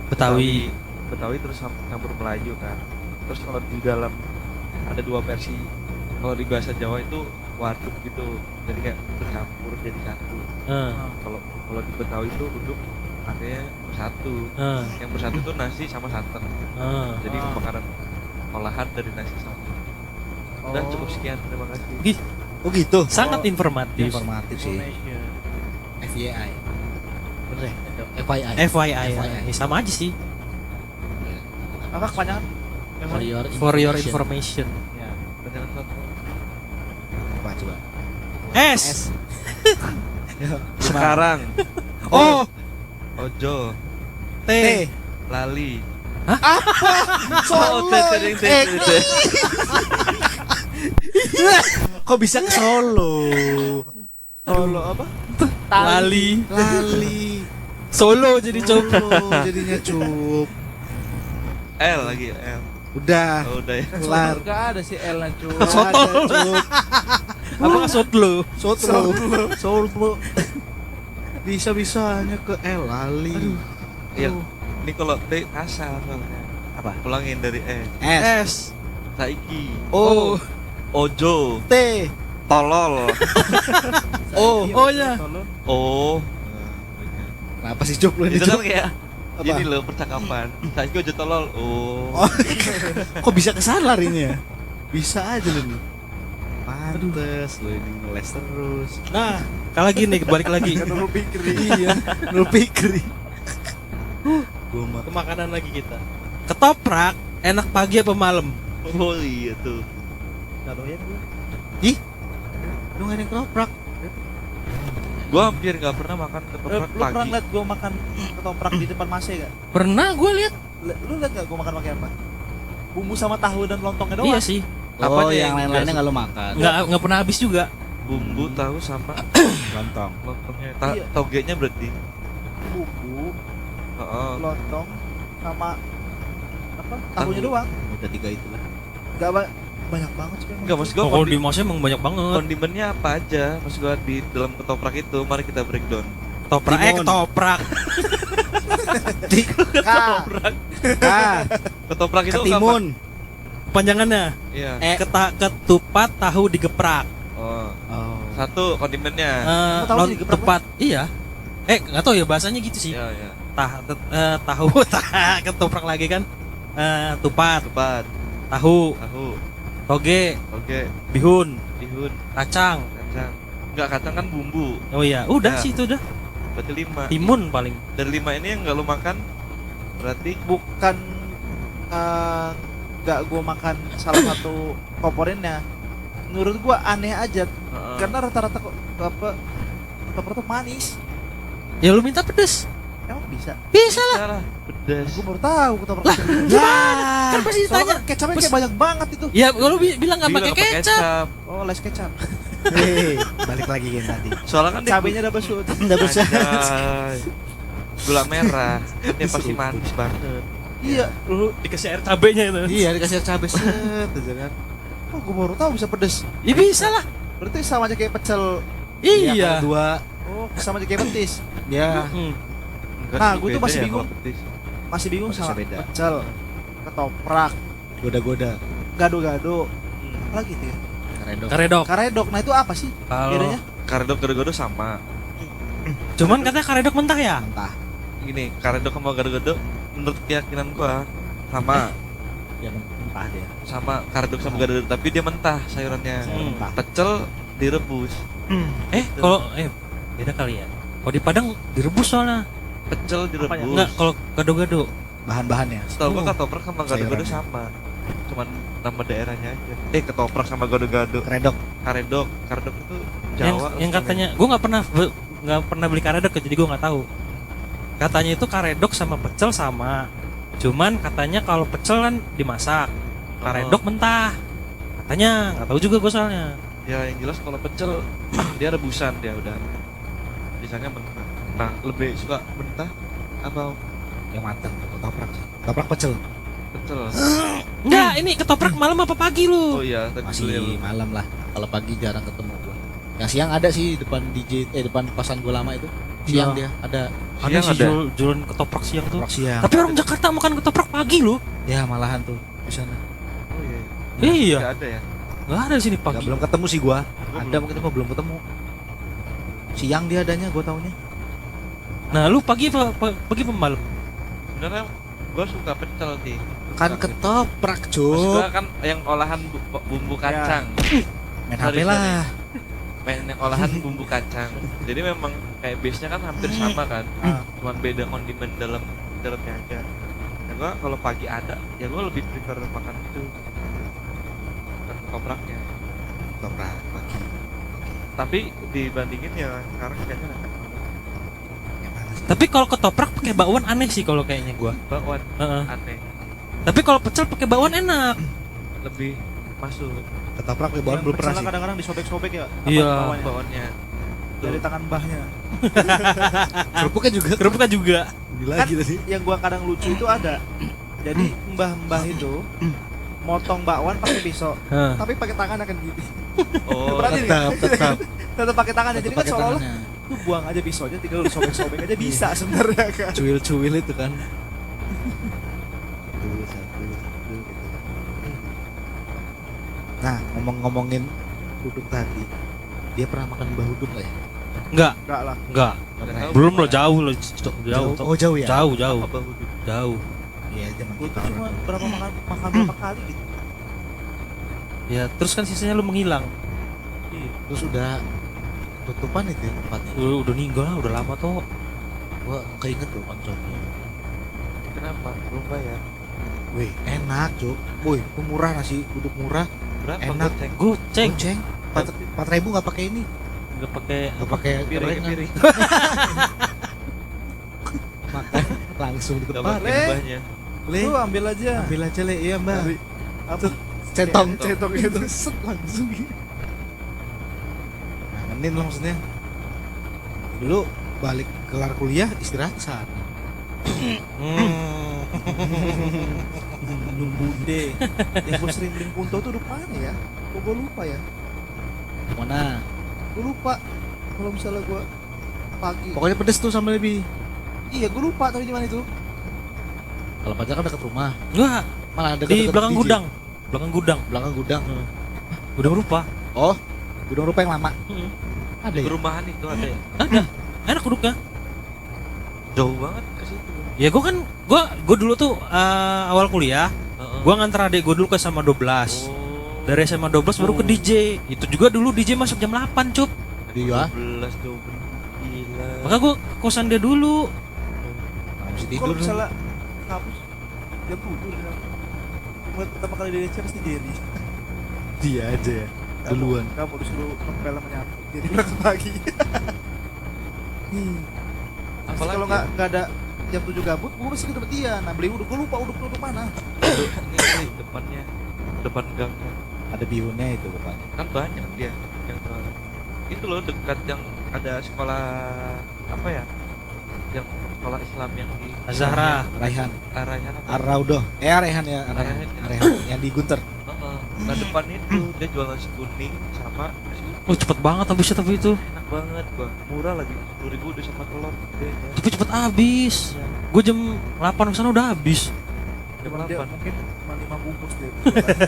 [SPEAKER 3] Betawi.
[SPEAKER 4] Betawi terus campur Melayu kan. Terus kalau di dalam ada dua versi. Kalau di bahasa Jawa itu waduk gitu. Jadi kayak bercampur jadi satu. Kalau di Betawi itu uduk artinya bersatu. Yang bersatu itu nasi sama santan. Jadi makanan olahan dari nasi sama. Udah cukup sekian, terima kasih.
[SPEAKER 2] Oh gitu.
[SPEAKER 3] Sangat informatif.
[SPEAKER 2] Informatif sih.
[SPEAKER 1] Indonesia.
[SPEAKER 2] FYI. Bener ya? FYI.
[SPEAKER 3] FYI.
[SPEAKER 2] FYI.
[SPEAKER 3] Ya, sama aja sih.
[SPEAKER 1] Apa kepanjangan?
[SPEAKER 3] For your information.
[SPEAKER 1] Ya.
[SPEAKER 4] Jangan satu.
[SPEAKER 2] Apa coba?
[SPEAKER 3] S.
[SPEAKER 4] Sekarang
[SPEAKER 3] Oh.
[SPEAKER 4] ojo
[SPEAKER 3] T.
[SPEAKER 4] lali.
[SPEAKER 2] Solo. Kok bisa ke Solo?
[SPEAKER 1] Solo apa?
[SPEAKER 3] Lali.
[SPEAKER 2] Lali.
[SPEAKER 3] Solo jadi coba.
[SPEAKER 2] Solo jadinya cup.
[SPEAKER 4] L lagi L.
[SPEAKER 2] Udah.
[SPEAKER 4] Oh, udah ya.
[SPEAKER 2] Kelar.
[SPEAKER 1] Gak ada sih L nya cuy.
[SPEAKER 2] Ada, cup.
[SPEAKER 3] Apa ngasut lu?
[SPEAKER 2] Solo. Solo. Bisa-bisanya ke L lali.
[SPEAKER 4] Iya. Ini kalau T kasar soalnya.
[SPEAKER 2] Apa?
[SPEAKER 4] Ulangin dari E.
[SPEAKER 2] S.
[SPEAKER 3] S.
[SPEAKER 4] Saiki.
[SPEAKER 2] O.
[SPEAKER 4] Ojo.
[SPEAKER 2] T.
[SPEAKER 4] Tolol.
[SPEAKER 3] Oh. Oh ya.
[SPEAKER 1] Solo.
[SPEAKER 4] Oh.
[SPEAKER 2] Kenapa sih cup lu ini
[SPEAKER 4] Itu kan
[SPEAKER 2] cup?
[SPEAKER 4] kayak
[SPEAKER 2] Apa?
[SPEAKER 4] ini loh percakapan. Saiki ojo tolol. Oh.
[SPEAKER 2] Oh. Kok bisa kesana larinya? Bisa aja lu nih. Pantes lu ini ngeles terus.
[SPEAKER 3] Nah, kalau gini balik lagi.
[SPEAKER 1] Dulu pikir
[SPEAKER 2] Iya, lu pikir. Gua mah
[SPEAKER 3] Ke makanan lagi kita. Ketoprak enak pagi apa malam?
[SPEAKER 4] Oh iya tuh.
[SPEAKER 1] Gak doyan gue.
[SPEAKER 2] ih. Lu gak ada yang ketoprak.
[SPEAKER 4] Gua hampir nggak pernah makan ketoprak
[SPEAKER 1] Lu pernah
[SPEAKER 4] pagi.
[SPEAKER 1] ngeliat gue makan ketoprak di depan Mase gak?
[SPEAKER 3] Pernah gue lihat.
[SPEAKER 1] Lu liat gak gue makan pakai apa? Bumbu sama tahu dan lontongnya doang.
[SPEAKER 3] Iya sih.
[SPEAKER 2] Oh,
[SPEAKER 4] Apanya
[SPEAKER 2] yang
[SPEAKER 4] yang
[SPEAKER 2] lain-lainnya gak lu makan.
[SPEAKER 3] Nggak pernah habis juga.
[SPEAKER 4] Bumbu tahu sama
[SPEAKER 2] Lontong.
[SPEAKER 4] lontongnya.
[SPEAKER 1] Iya.
[SPEAKER 4] Togenya berarti.
[SPEAKER 1] Bumbu,
[SPEAKER 4] Heeh.
[SPEAKER 1] lontong, sama apa? Tahunya
[SPEAKER 4] Tahu.
[SPEAKER 1] doang.
[SPEAKER 2] Udah 3 itu lah.
[SPEAKER 1] Gak banyak banget sih.
[SPEAKER 4] Enggak, maksud gua
[SPEAKER 3] Oh, di Mose emang banyak banget.
[SPEAKER 4] kondimennya apa aja? Maksud gua di dalam ketoprak itu, mari kita breakdown.
[SPEAKER 3] Ketoprak,
[SPEAKER 2] Timun.
[SPEAKER 3] ketoprak.
[SPEAKER 1] Ketoprak.
[SPEAKER 4] Ketoprak itu
[SPEAKER 2] Ketimun.
[SPEAKER 3] Panjangannya.
[SPEAKER 4] apa? Iya.
[SPEAKER 3] Ketupat tahu digeprak.
[SPEAKER 4] Oh.
[SPEAKER 2] Oh.
[SPEAKER 4] Satu kondimennya.
[SPEAKER 1] Kamu tahu sih digeprak,
[SPEAKER 3] Tepat. Iya. Nggak tahu ya bahasanya gitu sih.
[SPEAKER 4] Iya, iya.
[SPEAKER 3] Tahu ketoprak lagi kan. Tupat,
[SPEAKER 4] Tepat.
[SPEAKER 3] tahu,
[SPEAKER 4] Tahu.
[SPEAKER 3] toge,
[SPEAKER 4] Oke.
[SPEAKER 3] bihun,
[SPEAKER 4] Bihun,
[SPEAKER 3] kacang.
[SPEAKER 4] kacang. Enggak, kacang kan bumbu.
[SPEAKER 3] Oh iya, udah
[SPEAKER 4] Ya.
[SPEAKER 3] sih itu udah.
[SPEAKER 4] Berarti 5.
[SPEAKER 3] Timun paling.
[SPEAKER 4] Dari 5 ini yang enggak lu makan berarti
[SPEAKER 1] Bukan gak gue makan salah satu favoritnya. Menurut gue aneh aja.
[SPEAKER 4] heeh.
[SPEAKER 1] Karena rata-rata kok apa ketoprak tuh manis.
[SPEAKER 3] Ya lu minta pedes.
[SPEAKER 1] Emang bisa?
[SPEAKER 3] Bisa lah.
[SPEAKER 4] Salah. Pedas.
[SPEAKER 1] Gue baru tahu ketoprak.
[SPEAKER 3] Kan pasti
[SPEAKER 1] Soalnya
[SPEAKER 3] ditanya.
[SPEAKER 1] kan kecapnya kayak banyak banget itu.
[SPEAKER 3] Ya kalau bilang nggak pakai
[SPEAKER 4] Bilang
[SPEAKER 3] kecap.
[SPEAKER 1] Oh, les kecap.
[SPEAKER 2] Hei, balik lagi kan tadi.
[SPEAKER 4] Soalnya kan dia
[SPEAKER 1] Cabenya double shoot.
[SPEAKER 2] Double shot.
[SPEAKER 4] Anjay. Gula merah. Kan dia pasti manis banget.
[SPEAKER 1] Iya, lu
[SPEAKER 3] Dikasih air cabenya itu.
[SPEAKER 2] Iya, dikasih cabai set aja kan.
[SPEAKER 1] oh, gue baru tahu bisa pedes.
[SPEAKER 3] Ya bisa lah.
[SPEAKER 1] Berarti sama aja kayak pecel.
[SPEAKER 3] Iya.
[SPEAKER 2] kalau dua
[SPEAKER 1] Oh, sama aja kayak petis.
[SPEAKER 2] ya
[SPEAKER 3] Hmm.
[SPEAKER 4] Enggak
[SPEAKER 1] Nah,
[SPEAKER 4] sih,
[SPEAKER 1] gua tuh
[SPEAKER 4] beda
[SPEAKER 1] masih
[SPEAKER 4] ya
[SPEAKER 1] bingung.
[SPEAKER 4] kalau petis.
[SPEAKER 1] Masih bingung
[SPEAKER 2] Petisnya
[SPEAKER 1] sama
[SPEAKER 2] beda.
[SPEAKER 1] pecel, ketoprak,
[SPEAKER 2] goda-goda
[SPEAKER 1] gado-gado. Apa lagi tuh ya?
[SPEAKER 2] karedok.
[SPEAKER 3] Karedok.
[SPEAKER 1] Karedok. Nah, itu apa sih
[SPEAKER 3] Kalau
[SPEAKER 1] bedanya?
[SPEAKER 4] Karedok gado-gado sama.
[SPEAKER 3] cuman katanya karedok mentah ya.
[SPEAKER 2] Entah
[SPEAKER 4] Gini, karedok sama gado-gado menurut keyakinan gua sama.
[SPEAKER 2] yang mentah dia.
[SPEAKER 4] Sama karedok sama gado-gado, tapi dia mentah sayurannya.
[SPEAKER 2] Mentah.
[SPEAKER 4] Pecel direbus.
[SPEAKER 3] Kalau beda kali ya. Kalau di Padang direbus soalnya.
[SPEAKER 4] Pecel direbus.
[SPEAKER 3] Enggak, kalau gado-gado.
[SPEAKER 2] Bahan-bahannya.
[SPEAKER 4] Setahu gua ketoprak sama gado-gado
[SPEAKER 2] Sayurannya.
[SPEAKER 4] sama. Cuman nama daerahnya aja. Ketoprak sama gado-gado.
[SPEAKER 2] Karedok.
[SPEAKER 4] Karedok itu
[SPEAKER 3] Yang,
[SPEAKER 4] Jawa.
[SPEAKER 3] yang katanya, gue nggak pernah beli karedok jadi gue nggak tahu. Katanya itu karedok sama pecel sama. Cuman katanya kalau pecel kan dimasak, karedok mentah. Katanya nggak tahu juga gue soalnya.
[SPEAKER 4] Ya yang jelas kalau pecel dia rebusan dia udah. Biasanya mentah. Nah, lebih suka mentah atau
[SPEAKER 2] Yang matang. Ketoprak. Ketoprak pecel.
[SPEAKER 4] pecel?
[SPEAKER 3] Enggak, ini ketoprak malam apa pagi
[SPEAKER 4] Oh
[SPEAKER 3] lu?
[SPEAKER 4] iya, tadi dulu ya.
[SPEAKER 2] Masih malam lah. Kalau pagi jarang ketemu gua. Yang siang ada sih depan depan kosan gua lama itu. Siang dia ada
[SPEAKER 3] Ada
[SPEAKER 4] Siang
[SPEAKER 3] sih
[SPEAKER 4] ada.
[SPEAKER 3] jualan ketoprak siang tuh.
[SPEAKER 2] ketoprak siang.
[SPEAKER 3] Tapi orang Jakarta makan ketoprak pagi lu.
[SPEAKER 2] Ya malahan tuh di sana.
[SPEAKER 3] Iya,
[SPEAKER 4] Nggak ada ya.
[SPEAKER 3] nggak ada di sini
[SPEAKER 2] Nggak,
[SPEAKER 3] pagi.
[SPEAKER 2] belum ketemu sih gua.
[SPEAKER 4] Gua
[SPEAKER 2] Ada mungkin gua belum ketemu. Siang dia adanya gua taunya.
[SPEAKER 3] Nah, lu pagi pagi apa malam?
[SPEAKER 4] Sebenarnya gue suka pecel sih.
[SPEAKER 2] Kan
[SPEAKER 4] Suka.
[SPEAKER 2] ketoprak,
[SPEAKER 4] Maksud
[SPEAKER 2] Cuk.
[SPEAKER 4] gua kan yang olahan bumbu kacang.
[SPEAKER 2] Main
[SPEAKER 4] Sorry,
[SPEAKER 2] HP lah.
[SPEAKER 4] Main yang olahan bumbu kacang. Jadi memang kayak base-nya kan hampir sama kan.
[SPEAKER 1] Ah.
[SPEAKER 4] Cuman beda kondimen dalamnya aja. Ya gua kalau pagi ada, ya gua lebih prefer makan itu. Makan ketopraknya.
[SPEAKER 2] Ketoprak pagi.
[SPEAKER 4] Tapi dibandingin ya sekarang kayaknya enak.
[SPEAKER 2] Yang mana sih?
[SPEAKER 3] Tapi kalau ketoprak pakai bakwan aneh sih kalau kayaknya gua.
[SPEAKER 4] Bakwan
[SPEAKER 3] Heeh.
[SPEAKER 4] aneh.
[SPEAKER 3] Tapi kalau pecel pakai bakwan enak.
[SPEAKER 4] Lebih masuk
[SPEAKER 2] Ketoprak pakai bawang
[SPEAKER 1] Yang
[SPEAKER 2] belum pernah
[SPEAKER 1] pecelnya
[SPEAKER 2] sih.
[SPEAKER 1] kadang-kadang disobek-sobek ya.
[SPEAKER 3] Iya.
[SPEAKER 1] bawahnya.
[SPEAKER 4] bakwannya.
[SPEAKER 1] Dari tangan mbahnya.
[SPEAKER 2] Kerupuknya juga.
[SPEAKER 3] Kerupuknya juga.
[SPEAKER 2] Gila
[SPEAKER 1] Kan
[SPEAKER 2] gitu sih.
[SPEAKER 1] yang gua kadang lucu itu ada. Jadi mbah-mbah itu motong bakwan pakai pisau,
[SPEAKER 3] Heeh.
[SPEAKER 1] tapi pakai tangan akan gini.
[SPEAKER 4] Oh,
[SPEAKER 1] Berarti
[SPEAKER 2] Tetap.
[SPEAKER 1] tetap pakai tangannya. Jadi kan
[SPEAKER 2] Pakai
[SPEAKER 1] seolah-olah
[SPEAKER 2] tangannya.
[SPEAKER 1] lu buang aja pisaunya, tinggal lu sobek-sobek aja bisa sebenarnya kan.
[SPEAKER 2] Cuil-cuil itu kan. Satu, gitu. Nah, ngomongin duduk tadi, dia pernah makan mbah uduk nggak ya?
[SPEAKER 3] Enggak,
[SPEAKER 1] Enggak lah.
[SPEAKER 3] enggak.
[SPEAKER 2] Pernah ya?
[SPEAKER 3] Belum lo jauh lo jauh.
[SPEAKER 2] Oh jauh ya?
[SPEAKER 3] Jauh, jauh.
[SPEAKER 4] apa bahu dulu?
[SPEAKER 3] Jauh.
[SPEAKER 2] Iya zaman
[SPEAKER 1] Gua
[SPEAKER 2] kita.
[SPEAKER 1] tuh cuma berapa makan berapa kali gitu.
[SPEAKER 3] Ya, terus kan sisanya lu menghilang.
[SPEAKER 2] Terus udah tutupan itu ya tempatnya.
[SPEAKER 3] Udah ninggal lah, udah lama tuh.
[SPEAKER 2] Gua keinget tuh konsepnya.
[SPEAKER 4] Kenapa? Belum bayar.
[SPEAKER 2] Wih, enak, Cuk. Wih, itu murah nasi uduk murah.
[SPEAKER 4] Berapa?
[SPEAKER 2] Enak.
[SPEAKER 4] Goceng?
[SPEAKER 3] Goceng.
[SPEAKER 2] Goceng. 4.000 nggak pakai ini.
[SPEAKER 3] Enggak pakai
[SPEAKER 2] Nggak pakai
[SPEAKER 1] Piring,
[SPEAKER 2] gorengan.
[SPEAKER 1] piring.
[SPEAKER 2] Makan langsung di
[SPEAKER 4] Gak
[SPEAKER 2] tempat.
[SPEAKER 4] pakai
[SPEAKER 1] Le.
[SPEAKER 4] mbahnya.
[SPEAKER 2] Le,
[SPEAKER 1] Lu ambil aja.
[SPEAKER 2] ambil aja le, iya mbak.
[SPEAKER 1] Dari apa?
[SPEAKER 2] Centong,
[SPEAKER 1] Centong itu.
[SPEAKER 2] set langsung. Ngangenin lah maksudnya. Dulu balik kelar kuliah istirahat ke sana.
[SPEAKER 1] Bude. Yang gua sering beli punto tuh udah mana ya? Kok gua lupa ya?
[SPEAKER 2] Mana?
[SPEAKER 1] Gua lupa. Kalau misalnya gua pagi.
[SPEAKER 2] Pokoknya pedes tuh sama lebih.
[SPEAKER 1] Iya, gua lupa tapi di mana itu.
[SPEAKER 2] Kalau pacar kan dekat rumah.
[SPEAKER 3] Enggak,
[SPEAKER 2] Malah dekat
[SPEAKER 3] di belakang gudang. Belakang gudang.
[SPEAKER 2] Belakang gudang.
[SPEAKER 3] Gudang rupa.
[SPEAKER 2] Oh, gudang rupa yang lama. Ada
[SPEAKER 4] Di
[SPEAKER 2] ya?
[SPEAKER 4] perumahan itu ada ya?
[SPEAKER 3] Ada. Enak duduknya.
[SPEAKER 4] Jauh banget ke situ.
[SPEAKER 3] Ya gua dulu tuh awal kuliah,
[SPEAKER 4] Heeh.
[SPEAKER 3] gua nganter adik gua dulu ke SMA 12.
[SPEAKER 4] Oh.
[SPEAKER 3] Dari SMA 12 baru ke DJ. Itu juga dulu DJ masuk jam 8, Cup.
[SPEAKER 2] Iya.
[SPEAKER 4] 12 gila.
[SPEAKER 3] Maka gua ke kosan dia dulu.
[SPEAKER 2] Masih
[SPEAKER 1] Kalau
[SPEAKER 2] tidur.
[SPEAKER 1] misalnya kampus jam 7 ya. Mulai pertama kali di DC pasti Jerry.
[SPEAKER 2] Dia aja ya. Duluan.
[SPEAKER 1] Kamu disuruh ngepel sama nyapu. Jadi berangkat pagi.
[SPEAKER 4] Apalagi
[SPEAKER 1] Kalau nggak ada jam 7 gabut, gua masih ketemu dia. Nah, beli uduk, gua lupa uduk mana.
[SPEAKER 4] ini depannya, depan gangnya
[SPEAKER 2] Ada bihunnya itu bukan.
[SPEAKER 4] kan banyak dia yang itu loh dekat yang ada sekolah apa ya, yang sekolah Islam yang di
[SPEAKER 3] Azhara.
[SPEAKER 2] Raihan.
[SPEAKER 4] arahnya apa?
[SPEAKER 2] Araudo. Raihan ya, Raihan. Raihan. Yang di Gunter.
[SPEAKER 4] Heeh. Nah depan itu dia jual nasi kuning sama nasi uduk.
[SPEAKER 3] Oh, cepet banget habisnya tapi itu.
[SPEAKER 4] Enak banget gua, murah lagi, 10.000 udah sama telur gedenya.
[SPEAKER 3] Tapi cepet habis. Gua jam 8 kesana udah habis.
[SPEAKER 4] Jam
[SPEAKER 1] Dia
[SPEAKER 4] 8
[SPEAKER 1] mungkin cuma 5 bungkus deh.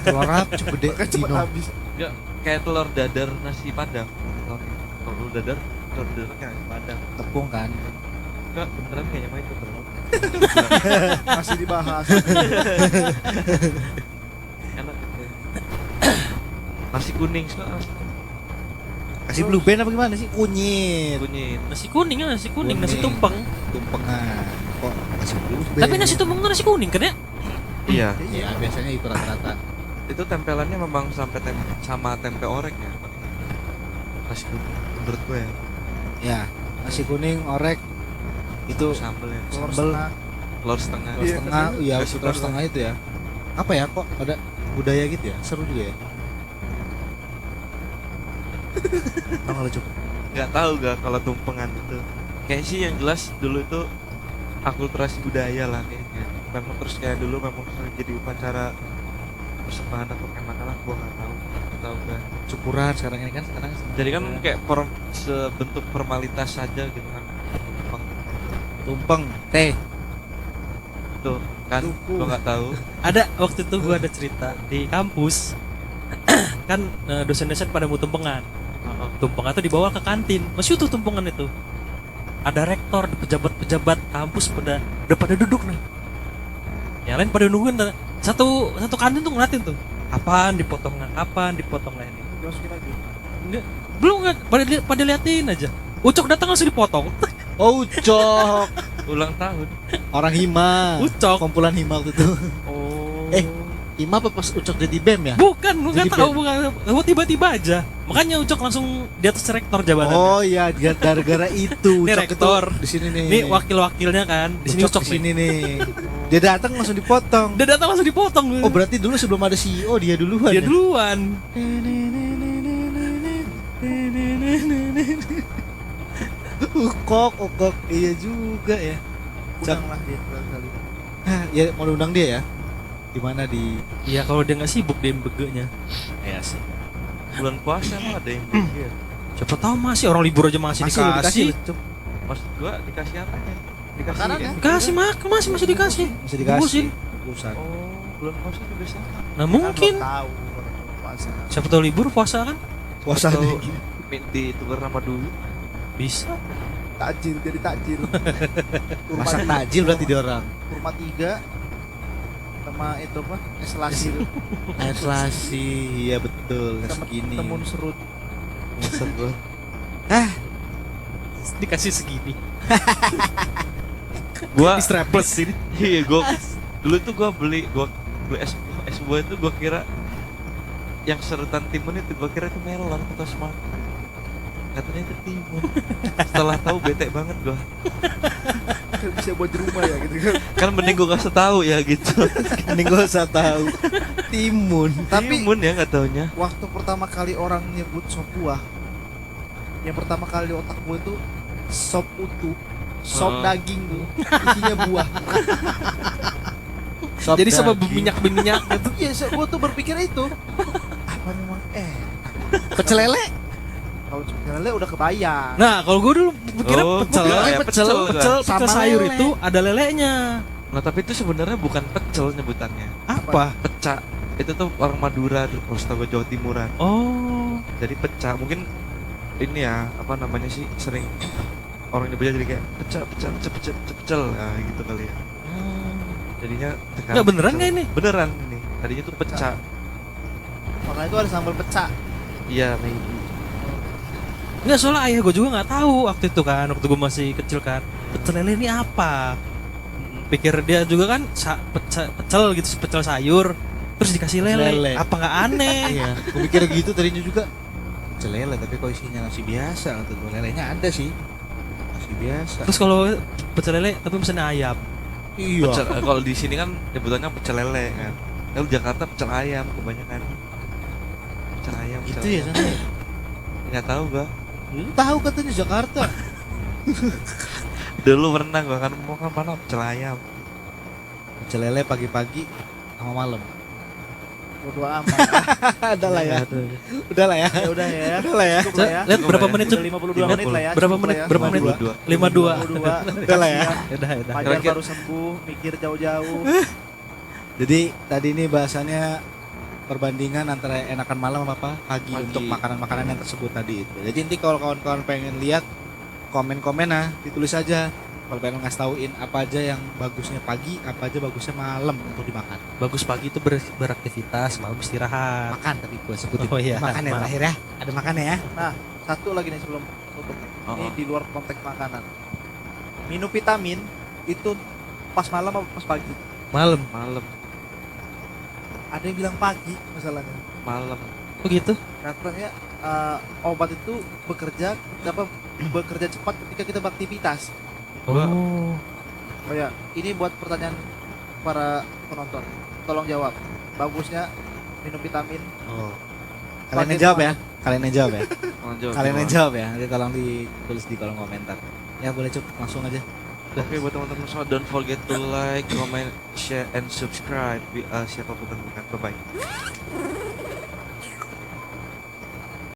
[SPEAKER 2] Telur rap cepet deh.
[SPEAKER 1] Kan cepet
[SPEAKER 2] Dino.
[SPEAKER 1] habis.
[SPEAKER 4] ya, kayak telur dadar nasi padang. Telur dadar kayak nasi padang.
[SPEAKER 2] Tepung kan.
[SPEAKER 4] Enggak, beneran kayaknya mah itu telur.
[SPEAKER 1] Masih dibahas.
[SPEAKER 4] Enak gitu. Nasi kuning soalnya nasi kuning.
[SPEAKER 2] Kasih blue band apa gimana sih? Kunyit.
[SPEAKER 4] Kunyit.
[SPEAKER 3] Nasi kuning ya, nasi kuning, nasi
[SPEAKER 2] Kuning.
[SPEAKER 3] tumpeng.
[SPEAKER 2] Tumpengan. Kok kasih blue band?
[SPEAKER 3] Tapi nasi tumpeng tuh nasi kuning kan ya?
[SPEAKER 4] Iya.
[SPEAKER 2] Ya biasanya itu rata-rata.
[SPEAKER 4] Itu tempelannya memang sampai sama tempe orek ya. Nasi kuning menurut gue ya.
[SPEAKER 2] Ya, nasi kuning, orek itu
[SPEAKER 4] Sambel ya.
[SPEAKER 1] Telur
[SPEAKER 2] Sambel.
[SPEAKER 1] setengah.
[SPEAKER 4] Telur setengah.
[SPEAKER 2] telur
[SPEAKER 1] Iya,
[SPEAKER 2] setengah, ya
[SPEAKER 4] Kasih
[SPEAKER 2] telur setengah itu ya. Apa ya kok ada budaya gitu ya? Seru juga ya. Tahu nggak lu Cuk?
[SPEAKER 4] Nggak tahu gak kalau tumpengan itu. Kayak sih yang jelas dulu itu akulturasi budaya lah kayaknya. Memang terus kayak dulu memang sering jadi upacara persembahan atau enakan lah, gua nggak tahu. Nggak tahu gak.
[SPEAKER 2] Syukuran sekarang ini kan sekarang.
[SPEAKER 4] Jadi kan kayak sebentuk formalitas saja gitu kan. Tumpeng
[SPEAKER 2] Tumpeng, teh.
[SPEAKER 4] itu Kan gua nggak tahu.
[SPEAKER 3] Ada waktu itu gua ada cerita di kampus. Kan dosen-dosen pada mau tumpengan. Tumpengan tuh dibawa ke kantin. Masih utuh tumpengan itu. Ada rektor, pejabat-pejabat kampus udah pada duduk nih. Yang lain pada nungguin. Satu kantin tuh ngeliatin tuh. Kapan dipotongnya? Kapan dipotongnya ini?
[SPEAKER 1] Dimasukin lagi.
[SPEAKER 3] Enggak, belum nggak pada liatin aja. Ucok datang langsung dipotong.
[SPEAKER 2] Oh, Ucok.
[SPEAKER 4] Ulang tahun.
[SPEAKER 2] Orang Hima.
[SPEAKER 3] Ucok.
[SPEAKER 2] Kumpulan Hima waktu itu.
[SPEAKER 1] Oh.
[SPEAKER 2] Hima apa pas Ucok jadi BEM ya?
[SPEAKER 3] Bukan, nggak
[SPEAKER 2] Jadi
[SPEAKER 3] tahu, bukan. Oh, tiba-tiba aja. Makanya Ucok langsung di atas rektor jabatannya.
[SPEAKER 2] Oh iya, gara-gara itu.
[SPEAKER 3] Ini
[SPEAKER 2] Ucok
[SPEAKER 3] rektor.
[SPEAKER 2] itu di sini nih.
[SPEAKER 3] Ini wakil-wakilnya kan. Di sini Ucok
[SPEAKER 2] Ucok di sini nih. Dia datang langsung dipotong.
[SPEAKER 3] Dia datang langsung dipotong.
[SPEAKER 2] Oh, berarti dulu sebelum ada CEO dia duluan.
[SPEAKER 3] Dia
[SPEAKER 2] ya?
[SPEAKER 3] duluan.
[SPEAKER 2] Ukok. Iya juga ya.
[SPEAKER 1] Undang lah dia kali.
[SPEAKER 2] Hah, ya mau undang dia ya? Di mana di?
[SPEAKER 3] Iya, kalau dia nggak sibuk dia begenya.
[SPEAKER 2] Ya sih.
[SPEAKER 4] Bulan puasa emang ada yang beli ya.
[SPEAKER 3] Siapa tahu masih orang libur aja masih dikasih.
[SPEAKER 4] Maksud gua dikasih apa ya? Dikasih
[SPEAKER 1] Makanan
[SPEAKER 4] ya?
[SPEAKER 1] ya?
[SPEAKER 3] Dikasih makan masih dikasih.
[SPEAKER 2] Masih dikasih.
[SPEAKER 3] Bungkusin.
[SPEAKER 2] Bungkusan.
[SPEAKER 4] Oh, bulan puasa juga sama.
[SPEAKER 3] Nah,
[SPEAKER 1] Kan
[SPEAKER 3] mungkin
[SPEAKER 1] belum tahu orang puasa.
[SPEAKER 3] siapa tahu libur puasa kan?
[SPEAKER 2] Puasa
[SPEAKER 4] Atau
[SPEAKER 2] nih.
[SPEAKER 4] minti tukar nama dulu.
[SPEAKER 3] Bisa.
[SPEAKER 1] Takjil jadi takjil.
[SPEAKER 2] Masak takjil berarti dia orang.
[SPEAKER 1] Kurma 3 sama itu apa? Es lasir
[SPEAKER 2] Air selasi, iya betul.
[SPEAKER 1] sama
[SPEAKER 2] Segini.
[SPEAKER 1] temun serut.
[SPEAKER 2] Serut.
[SPEAKER 3] Dikasih segini.
[SPEAKER 4] Gua
[SPEAKER 3] Strapless ini.
[SPEAKER 4] iya gua dulu tuh gua beli es buah itu gua kira yang serutan timun itu gua kira itu melon atau semangka. Katanya itu timun. Setelah tahu bete banget gua.
[SPEAKER 1] Kan bisa buat di rumah ya gitu kan.
[SPEAKER 4] Kan mending gua kasih tahu ya gitu.
[SPEAKER 2] Ini gak usah tahu. Timun.
[SPEAKER 1] Tapi
[SPEAKER 4] timun ya nggak taunya.
[SPEAKER 1] waktu pertama kali orang nyebut sop buah, yang pertama kali di otak gue itu sop utuh, sop
[SPEAKER 4] Oh.
[SPEAKER 1] daging tuh, isinya buah.
[SPEAKER 2] Sop
[SPEAKER 3] Jadi sama
[SPEAKER 2] daging.
[SPEAKER 3] berminyak gitu.
[SPEAKER 1] Iya, gue tuh berpikir itu. Apa memang
[SPEAKER 2] Pecel lele.
[SPEAKER 1] kalau sop lele udah kebayang.
[SPEAKER 3] Nah, kalau gue dulu pikirnya
[SPEAKER 4] Oh,
[SPEAKER 3] pecel,
[SPEAKER 4] gua kira ya
[SPEAKER 3] pecel,
[SPEAKER 4] pecel,
[SPEAKER 3] pecel,
[SPEAKER 2] Sama
[SPEAKER 3] pecel sayur
[SPEAKER 2] lele.
[SPEAKER 3] itu ada lelenya.
[SPEAKER 4] Nah tapi itu sebenarnya bukan pecel nyebutannya.
[SPEAKER 3] Apa?
[SPEAKER 4] Pecak. Itu tuh orang Madura tuh, kalau setahu gua Jawa Timuran.
[SPEAKER 3] Oh,
[SPEAKER 4] Jadi pecak mungkin ini ya apa namanya sih sering orang nyebutnya jadi kayak pecel nah, gitu kali ya. Jadinya sekarang
[SPEAKER 3] Nggak, beneran
[SPEAKER 4] pecel.
[SPEAKER 3] nggak ini?
[SPEAKER 4] Beneran ini. Tadinya tuh pecak.
[SPEAKER 1] Makanya itu ada sambal pecah.
[SPEAKER 4] Iya maybe.
[SPEAKER 3] nggak, soalnya ayah gue juga nggak tahu waktu itu kan, waktu gue masih kecil kan. Pecel lele ini apa? Pikir dia juga kan pecel gitu, pecel sayur, terus dikasih lele.
[SPEAKER 2] Lele.
[SPEAKER 3] Apa nggak aneh?
[SPEAKER 2] Iya, gue pikir gitu tadinya juga. Pecel lele, tapi kok isinya nasi biasa kata gue. Lelenya ada sih. Nasi biasa.
[SPEAKER 3] Terus kalau pecel lele tapi pesannya ayam.
[SPEAKER 2] Iya.
[SPEAKER 4] Kalau di sini kan nyebutannya pecel lele kan. Kalau di Jakarta pecel ayam kebanyakan. Pecel ayam.
[SPEAKER 2] Gitu ya sana. Ya?
[SPEAKER 4] Nggak tahu gua.
[SPEAKER 2] Tahu katanya Jakarta.
[SPEAKER 4] Dulu pernah gua kan mau kan mana pecel ayam.
[SPEAKER 2] Pecel lele pagi-pagi sama malam.
[SPEAKER 1] Bodo amat.
[SPEAKER 2] Ada lah ya. Udah lah ya.
[SPEAKER 1] Ya udah ya.
[SPEAKER 2] Udah lah ya.
[SPEAKER 1] Cukup lah ya.
[SPEAKER 3] Lihat berapa
[SPEAKER 4] ya?
[SPEAKER 3] menit
[SPEAKER 1] Udah
[SPEAKER 3] tuh?
[SPEAKER 1] 52 menit lah ya.
[SPEAKER 3] Berapa
[SPEAKER 1] cukup
[SPEAKER 3] menit?
[SPEAKER 1] lah ya.
[SPEAKER 3] Berapa menit?
[SPEAKER 4] 52.
[SPEAKER 3] 52.
[SPEAKER 1] 52.
[SPEAKER 2] Udah lah ya.
[SPEAKER 3] Udah.
[SPEAKER 1] Fajar
[SPEAKER 4] Kira-kira-
[SPEAKER 1] baru sembuh, mikir jauh-jauh.
[SPEAKER 2] Jadi tadi ini bahasannya perbandingan antara enakan malam apa pagi,
[SPEAKER 4] Pagi.
[SPEAKER 2] untuk makanan-makanan yang tersebut tadi itu. Jadi nanti kalau kawan-kawan pengen lihat komen-komen ditulis aja. Kalau pengen ngasih tauin apa aja yang bagusnya pagi, apa aja bagusnya malam untuk dimakan.
[SPEAKER 3] Bagus pagi itu beraktivitas, malam istirahat.
[SPEAKER 2] Makan tapi gue sebutin.
[SPEAKER 3] Oh iya.
[SPEAKER 2] Makan ya
[SPEAKER 3] Maaf.
[SPEAKER 2] terakhir ya. Ada makannya ya.
[SPEAKER 1] Nah, satu lagi nih sebelum tutup. Ini
[SPEAKER 4] Oh.
[SPEAKER 1] di luar konteks makanan. Minum vitamin itu pas malam apa pas pagi?
[SPEAKER 3] Malam.
[SPEAKER 4] Malam.
[SPEAKER 1] Ada yang bilang pagi masalahnya.
[SPEAKER 4] Malam.
[SPEAKER 3] Oh gitu.
[SPEAKER 1] Katanya obat itu bekerja cepat ketika kita beraktivitas.
[SPEAKER 3] Oh.
[SPEAKER 1] Oh ya, ini buat pertanyaan para penonton. Tolong jawab. Bagusnya minum vitamin.
[SPEAKER 2] Oh. Kalian
[SPEAKER 1] Pagi
[SPEAKER 2] yang jawab
[SPEAKER 1] atau
[SPEAKER 2] ya. Kalian yang jawab ya.
[SPEAKER 4] Lanjut.
[SPEAKER 2] Kalian yang jawab ya. Nanti tolong ditulis di kolom komentar. Ya boleh Cuk, langsung aja.
[SPEAKER 4] Oke buat teman-teman semua, don't forget to like, comment, share, and subscribe. Siapapun bukan. Bye bye.